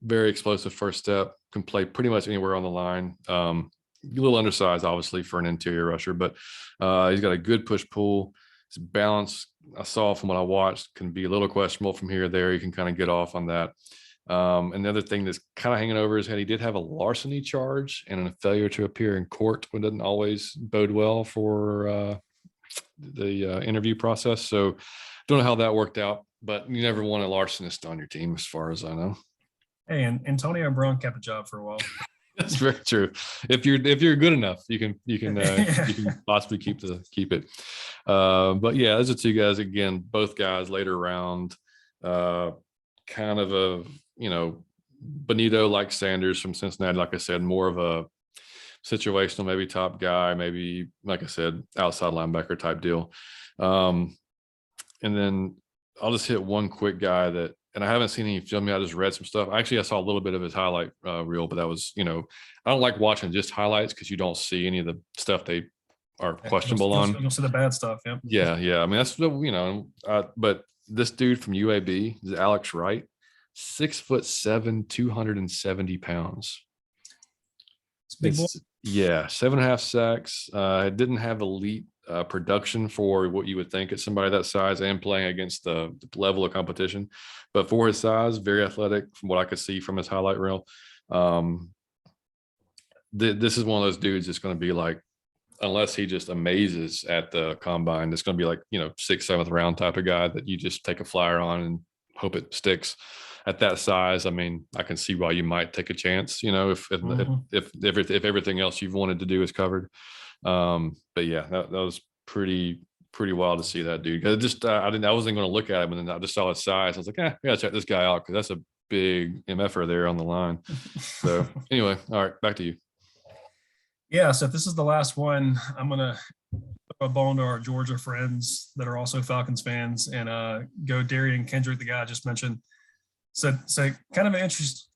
very explosive first step, can play pretty much anywhere on the line. little undersized, obviously, for an interior rusher, but he's got a good push pull. His balance, I saw from what I watched, can be a little questionable from here or there. He can kind of get off on that. And the other thing that's kind of hanging over his head, he did have a larceny charge and a failure to appear in court, which doesn't always bode well for the interview process. So don't know how that worked out, but you never want a larcenist on your team, as far as I know. Hey, and Antonio Brown kept a job for a while. That's very true. If you're good enough, you can you can possibly keep it. But yeah, those are two guys again, both guys later round, kind of a Bonito like Sanders from Cincinnati. Like I said, more of a situational, maybe top guy, maybe like I said, outside linebacker type deal. And then I'll just hit one quick guy that. And I haven't seen any film yet. I just read some stuff. Actually, I saw a little bit of his highlight reel, but that was, I don't like watching just highlights because you don't see any of the stuff they are questionable on. You'll see the bad stuff. Yeah. I mean, that's, but this dude from UAB is Alex Wright, 6'7", 270 pounds. It's a big boy. Yeah, 7.5 sacks. Didn't have elite production for what you would think at somebody that size and playing against the level of competition, but for his size, very athletic from what I could see from his highlight reel. This is one of those dudes that's going to be like, unless he just amazes at the combine, it's going to be like 6th, 7th round type of guy that you just take a flyer on and hope it sticks. At that size, I mean, I can see why you might take a chance, if everything else you've wanted to do is covered. But yeah, that was pretty wild to see that dude. I wasn't going to look at him, and then I just saw his size. I was like, I gotta check this guy out because that's a big MFer there on the line. So anyway, all right, back to you. Yeah, so if this is the last one, I'm gonna throw a bone to our Georgia friends that are also Falcons fans and go Darian Kendrick, the guy I just mentioned. So kind of an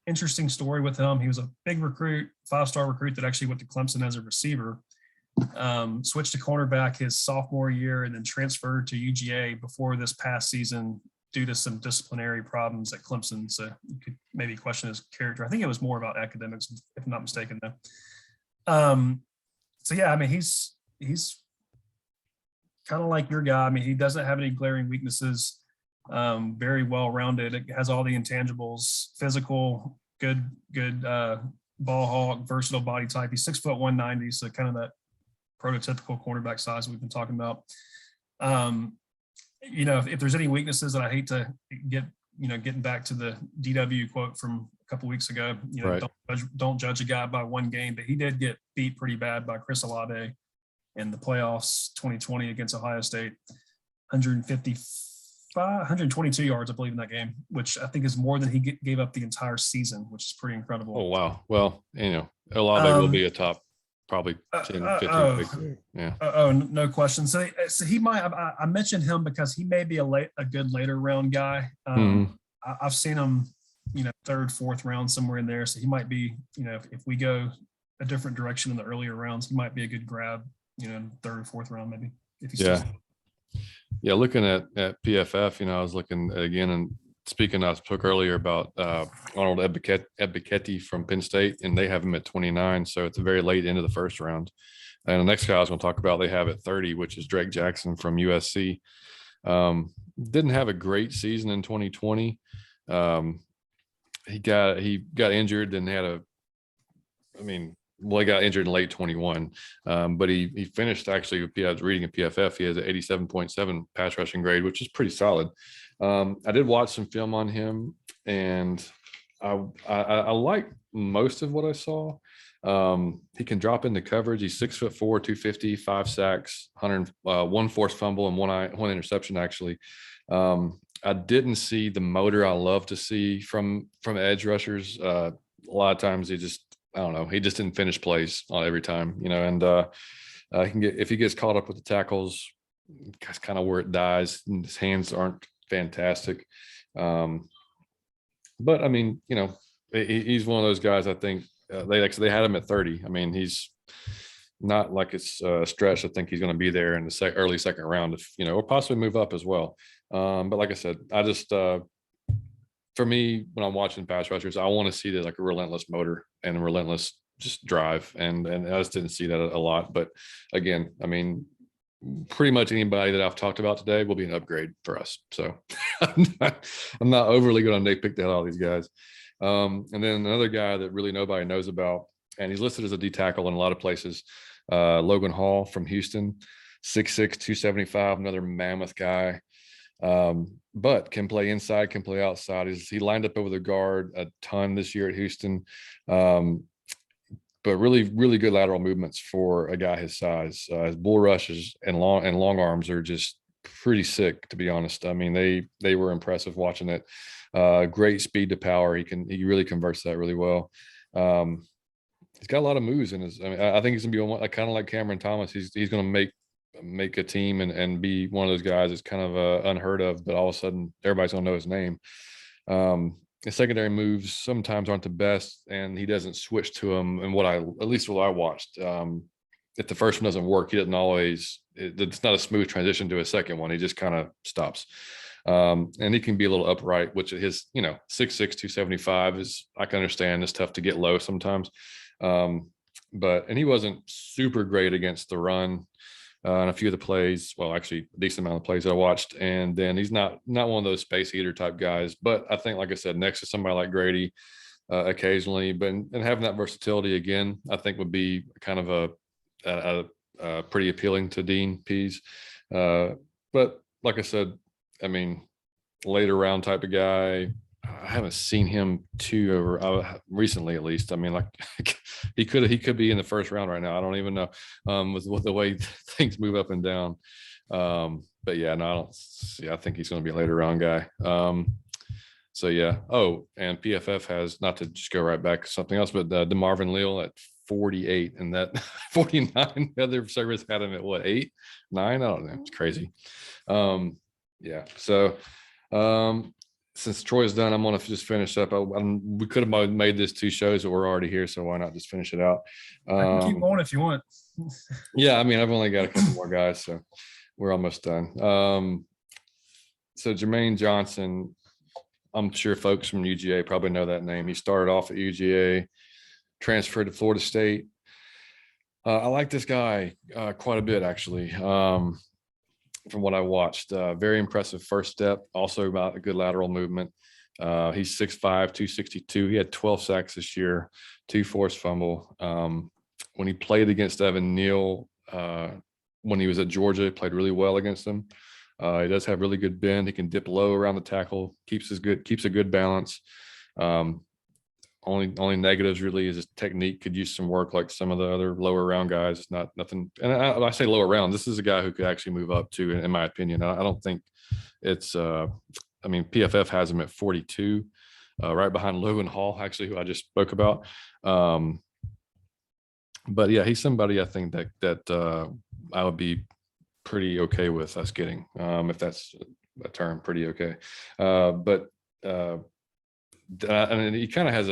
interesting story with him. He was a big recruit, 5-star recruit that actually went to Clemson as a receiver. Switched to cornerback his sophomore year and then transferred to UGA before this past season due to some disciplinary problems at Clemson. So you could maybe question his character. I think it was more about academics, if I'm not mistaken, though. So yeah, I mean, he's kind of like your guy. I mean, he doesn't have any glaring weaknesses. Very well-rounded. It has all the intangibles, physical, good ball hawk, versatile body type. He's 6'1", 190, so kind of that prototypical cornerback size we've been talking about. If there's any weaknesses that I hate to get, getting back to the DW quote from a couple weeks ago, right. Don't judge a guy by one game, but he did get beat pretty bad by Chris Olave in the playoffs 2020 against Ohio State, 122 yards, I believe, in that game, which I think is more than he gave up the entire season, which is pretty incredible. Oh, wow. Well, Olave will be a top probably 10, 15. Yeah. No question. So he might. I mentioned him because he may be a good later round guy. I've seen him, 3rd, 4th round, somewhere in there. So he might be, if we go a different direction in the earlier rounds, he might be a good grab, 3rd or 4th round, maybe. If he's Looking at PFF, I was looking again, and speaking, I spoke earlier about Arnold Ebiketie from Penn State, and they have him at 29, so it's a very late into the 1st round. And the next guy I was going to talk about, they have at 30, which is Drake Jackson from USC. Didn't have a great season in 2020. He got injured and he got injured in late 21, but he finished actually, I was reading at PFF, he has an 87.7 pass rushing grade, which is pretty solid. I did watch some film on him, and I like most of what I saw. He can drop into coverage. He's 6'4", 250, 5 sacks, 101 forced fumble, and one interception, actually. I didn't see the motor I love to see from edge rushers. A lot of times he just didn't finish plays every time, and he can if he gets caught up with the tackles, that's kind of where it dies. And his hands aren't fantastic. But I mean, he's one of those guys. I think they had him at 30. I mean, he's not like it's a stretch. I think he's going to be there in the early 2nd round, or possibly move up as well. But like I said, I just for me, when I'm watching pass rushers, I want to see a relentless motor and a relentless just drive. And I just didn't see that a lot. But again, I mean, pretty much anybody that I've talked about today will be an upgrade for us. So I'm not overly going to nitpick the hell out of these guys. And then another guy that really nobody knows about, and he's listed as a D tackle in a lot of places, Logan Hall from Houston, 6'6", 275, another mammoth guy. But can play inside, can play outside. He lined up over the guard a ton this year at Houston. But really, really good lateral movements for a guy his size. His bull rushes and long arms are just pretty sick, to be honest. I mean, they were impressive watching it. Great speed to power. He really converts that really well. He's got a lot of moves in his. I mean, I think he's gonna be kind of like Cameron Thomas. He's gonna make a team and be one of those guys that's kind of unheard of, but all of a sudden everybody's gonna know his name. His secondary moves sometimes aren't the best, and he doesn't switch to them. And at least what I watched, if the first one doesn't work, he doesn't always. It's not a smooth transition to a second one. He just kind of stops. And he can be a little upright, which his 6'6", 275 is. I can understand it's tough to get low sometimes, but he wasn't super great against the run. And a few of the plays, well, actually a decent amount of plays that I watched. And then he's not one of those space eater type guys. But I think, like I said, next to somebody like Grady, occasionally, and having that versatility again, I think would be kind of a pretty appealing to Dean Pease. But like I said, I mean, later round type of guy. I haven't seen him recently, at least. I mean, like he could be in the first round right now. I don't even know with the way things move up and down. But yeah, no, I don't see. I think he's going to be a later round guy. So yeah. Oh, and PFF has, not to just go right back to something else, but the Marvin Leo at 48 and that 49. The other service had him at what, 8, 9? I don't know. It's crazy. Yeah. So. Since Troy's done, I'm going to just finish up. We could have made this 2 shows, but we're already here, so why not just finish it out? I can keep going if you want. Yeah, I mean, I've only got a couple more guys, so we're almost done. So Jermaine Johnson, I'm sure folks from UGA probably know that name. He started off at UGA, transferred to Florida State. I like this guy quite a bit, actually. From what I watched, very impressive first step, also about a good lateral movement. He's 6'5", 262. He had 12 sacks this year, 2 forced fumble. When he played against Evan Neal, when he was at Georgia, he played really well against him. He does have really good bend. He can dip low around the tackle, keeps a good balance. Only negatives really is his technique. Could use some work, like some of the other lower round guys. It's not nothing. And I say lower round. This is a guy who could actually move up too, in my opinion. I don't think it's. I mean, PFF has him at 42, right behind Logan Hall, actually, who I just spoke about. But yeah, he's somebody I think that I would be pretty okay with us getting, if that's a term, pretty okay. But and he kind of has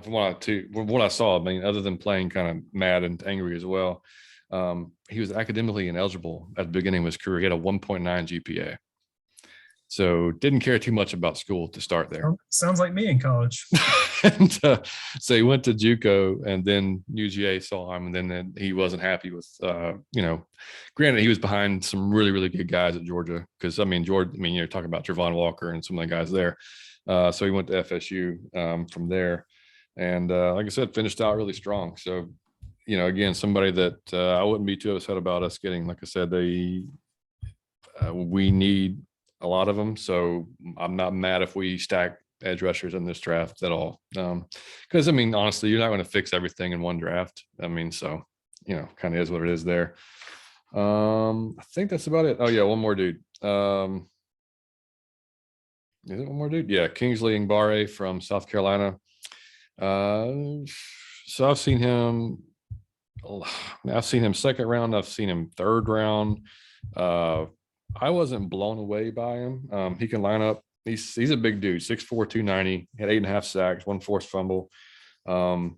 from what I saw, I mean, other than playing kind of mad and angry as well, he was academically ineligible at the beginning of his career. He had a 1.9 GPA. So didn't care too much about school to start there. Sounds like me in college. And so he went to JUCO, and then UGA saw him, and then he wasn't happy with, granted, he was behind some really, really good guys at Georgia. Because, you're talking about Travon Walker and some of the guys there. So he went to FSU from there. And like I said, finished out really strong. So, again, somebody that I wouldn't be too upset about us getting. Like I said, we need a lot of them. So I'm not mad if we stack edge rushers in this draft at all. Because, honestly, you're not going to fix everything in one draft. So, kind of is what it is there. I think that's about it. Oh, yeah, one more dude. Is it one more dude? Yeah, Kingsley Ngbare from South Carolina. So I've seen him second round. I've seen him third round. I wasn't blown away by him. He can line up. He's a big dude, 6'4", 290. Had 8.5 sacks, 1 forced fumble. So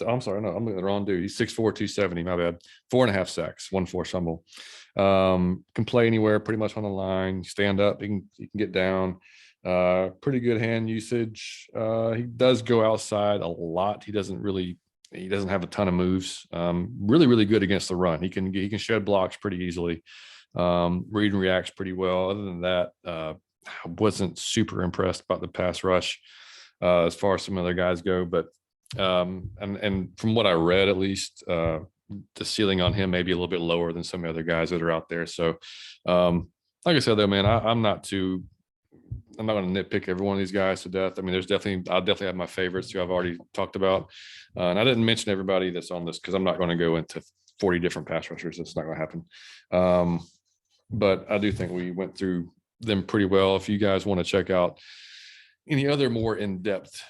I'm sorry, no, I'm looking at the wrong dude. He's 6'4", 270. My bad. 4.5 sacks, 1 forced fumble. Can play anywhere pretty much on the line, stand up, he can get down. Pretty good hand usage. He does go outside a lot. He doesn't have a ton of moves. Really, really good against the run. He can shed blocks pretty easily. Read and reacts pretty well. Other than that, I wasn't super impressed about the pass rush as far as some other guys go. But and from what I read, at least, the ceiling on him may be a little bit lower than some of the other guys that are out there. So, like I said, though, man, I'm not going to nitpick every one of these guys to death. I mean, I'll definitely have my favorites who I've already talked about. And I didn't mention everybody that's on this because I'm not going to go into 40 different pass rushers. That's not going to happen. But I do think we went through them pretty well. If you guys want to check out any other more in-depth,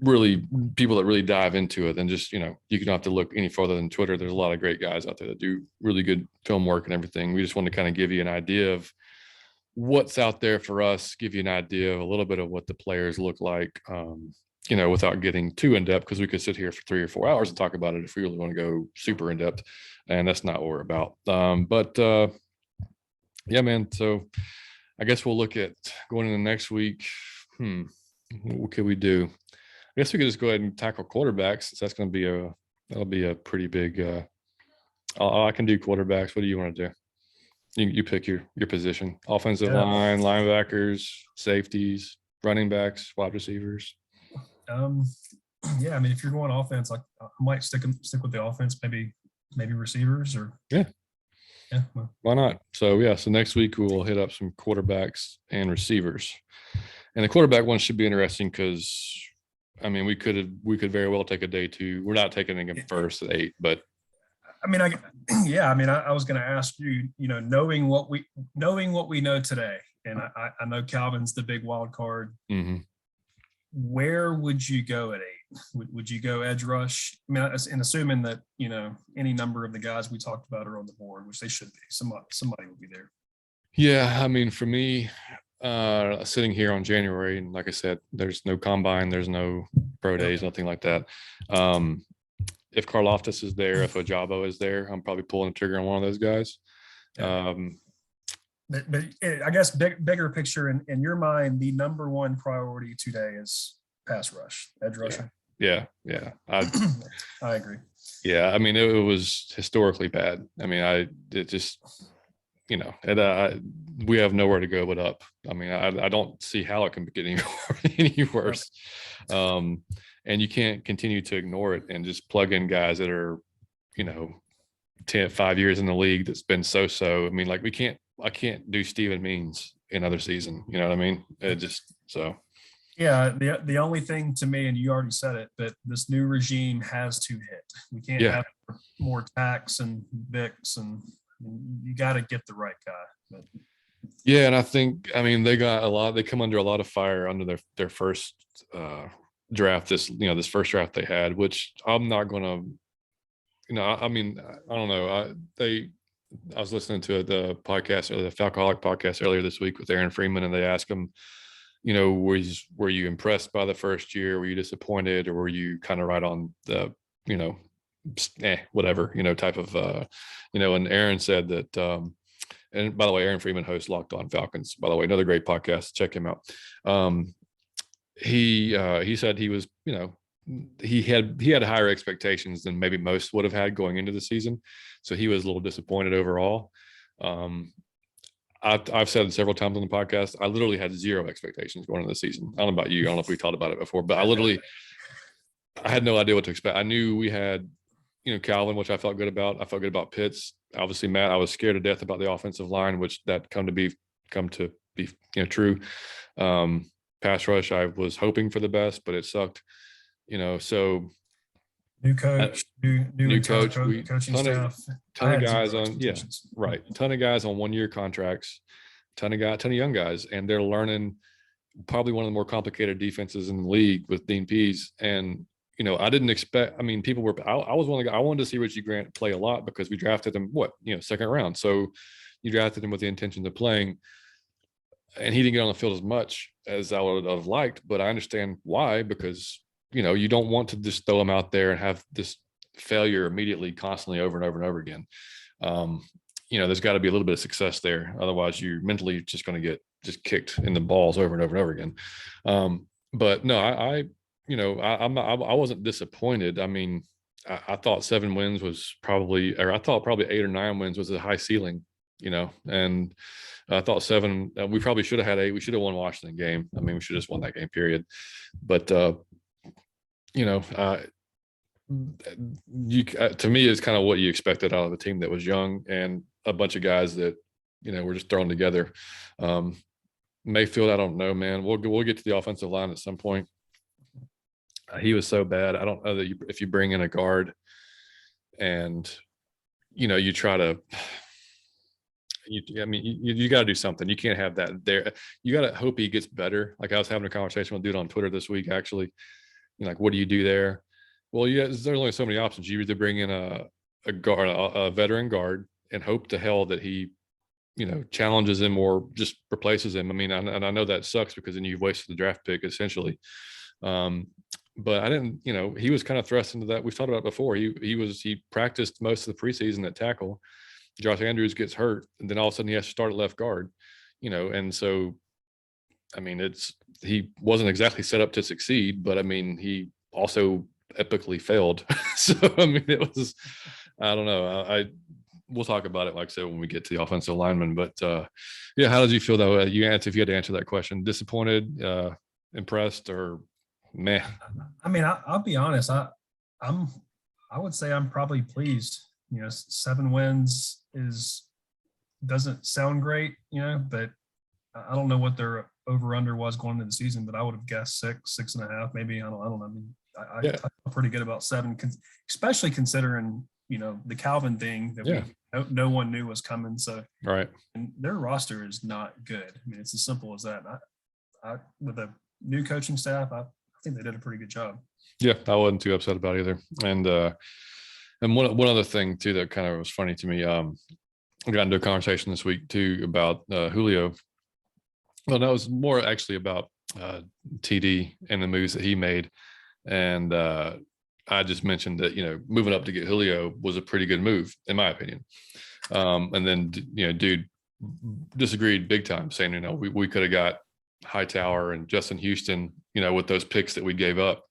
really people that really dive into it, then just, you don't have to look any further than Twitter. There's a lot of great guys out there that do really good film work and everything. We just want to kind of give you an idea of what's out there for us, give you an idea of a little bit of what the players look like, without getting too in depth, because we could sit here for 3 or 4 hours and talk about it if we really want to go super in depth, and that's not what we're about. Yeah, man. So I guess we'll look at going into next week. What could we do? I guess we could just go ahead and tackle quarterbacks, since that's going to be a pretty big. I can do quarterbacks. What do you want to do? You pick your position: offensive line, linebackers, safeties, running backs, wide receivers. Yeah, I mean, if you're going offense, I might stick with the offense, maybe receivers or well. Why not? So next week we'll hit up some quarterbacks and receivers, and the quarterback one should be interesting because, I mean, we could very well take a day 2. We're not taking him first at 8, but I mean, I was going to ask you, knowing what we know today, and I know Calvin's the big wild card. Mm-hmm. Where would you go at 8? Would you go edge rush? I mean, and assuming that, any number of the guys we talked about are on the board, which they should be. Somebody will be there. Yeah, I mean, for me, sitting here on January, and like I said, there's no combine, there's no pro days, nothing like that. If Karloftis is there, if Ojabo is there, I'm probably pulling the trigger on one of those guys. But I guess bigger picture in your mind, the number one priority today is pass rush, edge rusher. Yeah. I agree. Yeah, I mean, it was historically bad. I mean, we have nowhere to go but up. I mean, I don't see how it can get any worse. And you can't continue to ignore it and just plug in guys that are, 5 years in the league that's been so. I mean, like, I can't do Steven Means another season. You know what I mean? It just so. Yeah, the only thing to me, and you already said it, but this new regime has to hit. We can't have more tax and Vicks, and you got to get the right guy. But. Yeah, and I think, I mean, they come under a lot of fire under their first draft, this first draft they had, which I'm not going to, I mean, I don't know. I was listening to the podcast, or the Falcoholic podcast earlier this week with Aaron Freeman, and they asked him, were you impressed by the first year? Were you disappointed, or were you kind of right on the, whatever, type of, and Aaron said that, and by the way, Aaron Freeman hosts Locked On Falcons, by the way, another great podcast. Check him out. He said he was, he had higher expectations than maybe most would have had going into the season. So he was a little disappointed overall. I've said it several times on the podcast, I literally had 0 expectations going into the season. I don't know about you. I don't know if we talked about it before, but I had no idea what to expect. I knew we had, Calvin, which I felt good about. I felt good about Pitts. Obviously, Matt, I was scared to death about the offensive line, which that come to be true. Pass rush, I was hoping for the best, but it sucked. So new coach, new coach, coaching staff, ton of guys on, right. A ton of guys on 1-year contracts, ton of young guys, and they're learning probably one of the more complicated defenses in the league with Dean Pease. And I didn't expect. I mean, people were. I was one of the guys. I wanted to see Richie Grant play a lot because we drafted him. Second round. So you drafted him with the intention of playing, and he didn't get on the field as much as I would have liked. But I understand why, because you don't want to just throw him out there and have this failure immediately, constantly, over and over and over again. There's got to be a little bit of success there. Otherwise, you're mentally just going to get just kicked in the balls over and over and over again. But no, I wasn't disappointed. I mean, I thought 7 wins was probably, or I thought probably 8 or 9 wins was a high ceiling, and I thought 7, we probably should have had 8. We should have won Washington game. I mean, we should have just won that game, period. But, to me, it's kind of what you expected out of a team that was young and a bunch of guys that, were just thrown together. Mayfield, I don't know, man. We'll get to the offensive line at some point. He was so bad. I don't know that if you bring in a guard and, you try to, you got to do something. You can't have that there. You got to hope he gets better. Like I was having a conversation with a dude on Twitter this week, actually. Like, what do you do there? Well, there's only so many options. You either bring in a guard, a veteran guard, and hope to hell that he, challenges him or just replaces him. I mean, and I know that sucks because then you've wasted the draft pick essentially. But I didn't, he was kind of thrust into that. We've talked about it before. He practiced most of the preseason at tackle. Josh Andrews gets hurt, and then all of a sudden he has to start at left guard, and so, I mean, he wasn't exactly set up to succeed, but I mean, he also epically failed. So, I mean, it was, I don't know. We'll talk about it, like I said, when we get to the offensive lineman. But yeah, how did you feel though? If you had to answer that question, disappointed, impressed, or meh? I mean, I'll be honest. I would say I'm probably pleased. 7 wins doesn't sound great, but I don't know what their over under was going into the season, but I would have guessed 6.5, maybe. I don't know. I mean, I feel pretty good about 7, especially considering the Calvin thing that no one knew was coming. So right, and their roster is not good. I mean, it's as simple as that. I with a new coaching staff, I think they did a pretty good job. Yeah, I wasn't too upset about it either. And one other thing too that kind of was funny to me. I got into a conversation this week too about Julio. Well, that was more actually about TD and the moves that he made, and I just mentioned that moving up to get Julio was a pretty good move in my opinion. And then dude disagreed big time, saying we could have got Hightower and Justin Houston with those picks that we gave up,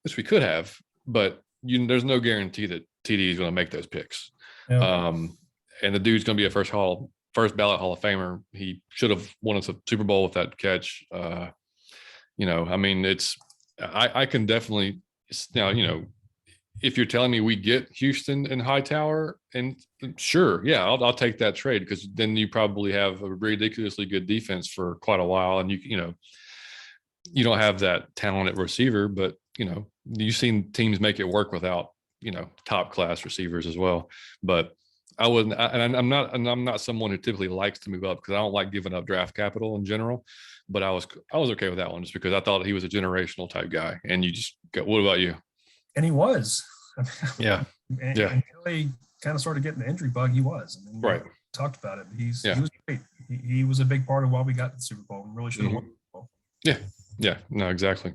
which we could have, but there's no guarantee that TD is going to make those picks. Yeah. And the dude's going to be a first ballot Hall of Famer. He should have won us a Super Bowl with that catch. I mean, I can definitely now, if you're telling me we get Houston and Hightower, and sure, yeah, I'll take that trade, because then you probably have a ridiculously good defense for quite a while, and you don't have that talent at receiver, but you've seen teams make it work without top class receivers as well. But I wouldn't, and I'm not someone who typically likes to move up, because I don't like giving up draft capital in general. But I was okay with that one, just because I thought he was a generational type guy. And you just go, what about you? And he was. Yeah. Until he kind of started getting the injury bug, he was. I mean, right. Talked about it. He was great. He was a big part of why we got to the Super Bowl, and really should have won the Super Bowl. Yeah. No, exactly.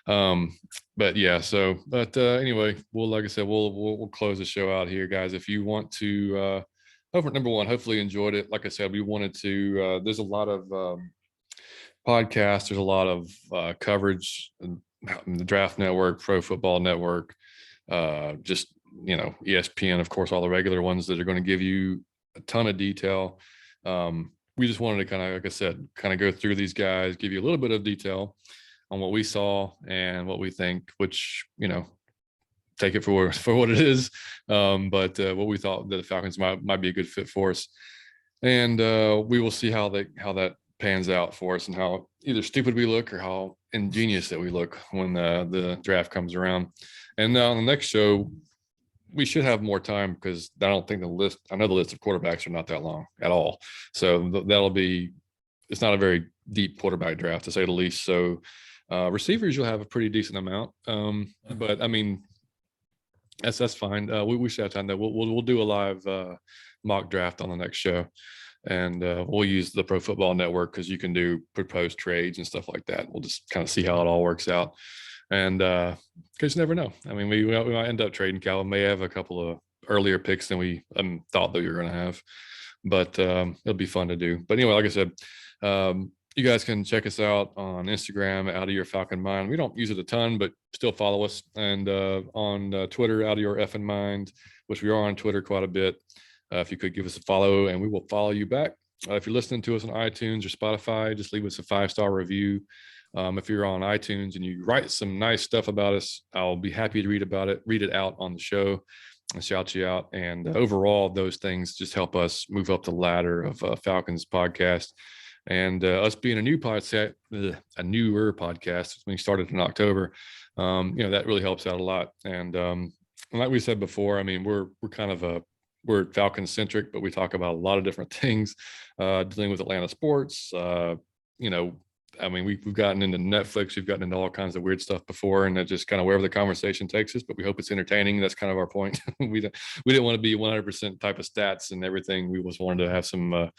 But yeah, so, but anyway, like I said, we'll close the show out here, guys. If you want to, number one, hopefully enjoyed it. Like I said, we wanted to, there's a lot of podcasts, there's a lot of coverage in the Draft Network, Pro Football Network, just, ESPN, of course, all the regular ones that are going to give you a ton of detail. We just wanted to kind of, like I said, kind of go through these guys, give you a little bit of detail on what we saw and what we think, which, take it for what it is. But what we thought that the Falcons might be a good fit for us. And we will see how that pans out for us, and how either stupid we look or how ingenious that we look when the draft comes around. And on the next show, we should have more time, because I know the list of quarterbacks are not that long at all. So it's not a very deep quarterback draft, to say the least. So receivers, you'll have a pretty decent amount. But I mean, that's fine. We should have time that we'll do a live mock draft on the next show. And we'll use the Pro Football Network, because you can do proposed trades and stuff like that. We'll just kind of see how it all works out. And because you never know. I mean, we might end up trading Cal. May have a couple of earlier picks than we thought that we were going to have. But it'll be fun to do. But anyway, like I said, you guys can check us out on Instagram, Out of Your Falcon Mind. We don't use it a ton, but still follow us. And on Twitter, Out of Your Effing Mind, which we are on Twitter quite a bit. If you could give us a follow, and we will follow you back. If you're listening to us on iTunes or Spotify, just leave us a 5-star review. If you're on iTunes and you write some nice stuff about us, I'll be happy to read it out on the show and shout you out. And overall, those things just help us move up the ladder of Falcons podcast. And us being a newer podcast, when we started in October, that really helps out a lot. And like we said before, I mean, we're Falcons centric, but we talk about a lot of different things, dealing with Atlanta sports. I mean, we've gotten into Netflix, we've gotten into all kinds of weird stuff before, and it just kind of wherever the conversation takes us, but we hope it's entertaining. That's kind of our point. We didn't want to be 100% type of stats and everything. We just wanted to have some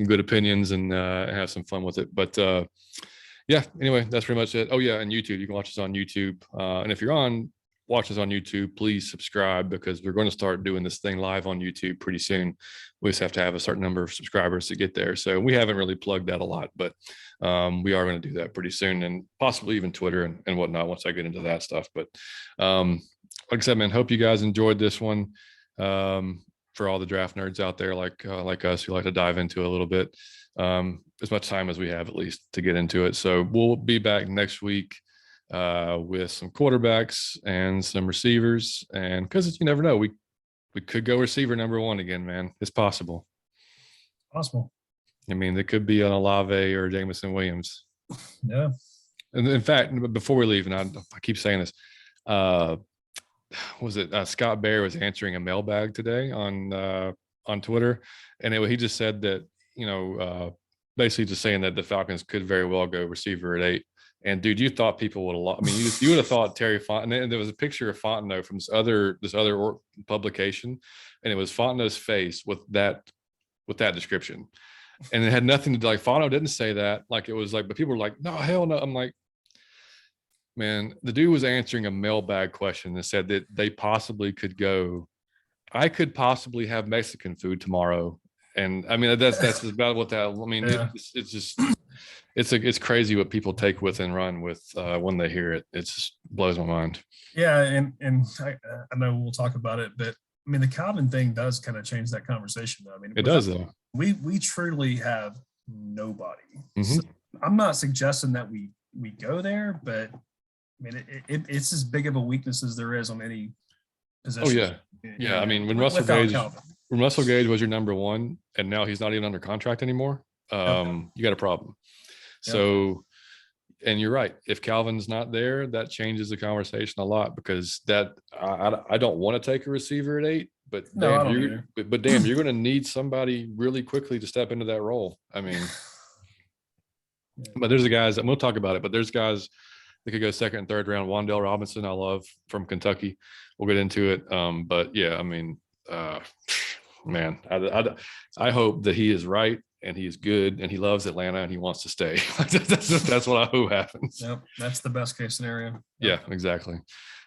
good opinions and have some fun with it. But yeah, anyway, that's pretty much it. Oh yeah, and YouTube, you can watch us on YouTube. And if you're watch us on YouTube, please subscribe, because we're going to start doing this thing live on YouTube pretty soon. We just have to have a certain number of subscribers to get there. So we haven't really plugged that a lot, but we are going to do that pretty soon, and possibly even Twitter and whatnot once I get into that stuff. But like I said, man, hope you guys enjoyed this one. For all the draft nerds out there like us who like to dive into a little bit, as much time as we have at least to get into it. So we'll be back next week with some quarterbacks and some receivers, and because you never know, we could go receiver number 1 again, man. It's possible. I mean, it could be an Olave or Jameson Williams. Yeah. And in fact, before we leave, and I keep saying this, was it Scott Bair was answering a mailbag today on Twitter, and he just said that, basically just saying that the Falcons could very well go receiver at 8. And dude, you thought people would have. I mean, you would have thought Terry Fontenot. And there was a picture of Fontenot from this other publication, and it was Fontenot's face with that description, and it had nothing to do. Like, Fontenot didn't say that. Like, it was like, but people were like, no, hell no. I'm like, man, the dude was answering a mailbag question and said that they possibly could go. I could possibly have Mexican food tomorrow, and I mean that's about what that. I mean, yeah. It's just. It's crazy what people take with and run with when they hear it. It just blows my mind. Yeah, and I know we'll talk about it, but I mean, the Calvin thing does kind of change that conversation, though. I mean, it does, though. We truly have nobody. Mm-hmm. So I'm not suggesting that we go there, but I mean, it's as big of a weakness as there is on any position. Oh yeah. I mean, when Russell Gage was your number 1, and now he's not even under contract anymore, you got a problem. So, and you're right. If Calvin's not there, that changes the conversation a lot, because that I don't want to take a receiver at 8, but damn, you're going to need somebody really quickly to step into that role. I mean, but there's the guys, and we'll talk about it, but there's guys that could go 2nd and 3rd round. Wan'Dale Robinson, I love, from Kentucky. We'll get into it. But yeah, I mean, man, I hope that he is right, and he is good, and he loves Atlanta, and he wants to stay. That's what I hope happens. Yep, that's the best case scenario. Yep. Yeah, exactly.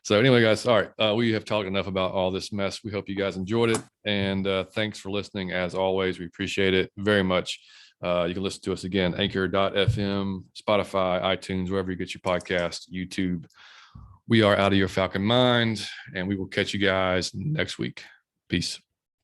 So anyway, guys, all right, we have talked enough about all this mess. We hope you guys enjoyed it, and thanks for listening. As always, we appreciate it very much. You can listen to us again, Anchor.fm, Spotify, iTunes, wherever you get your podcast, YouTube. We are Out of Your Falcon Mind, and we will catch you guys next week. Peace.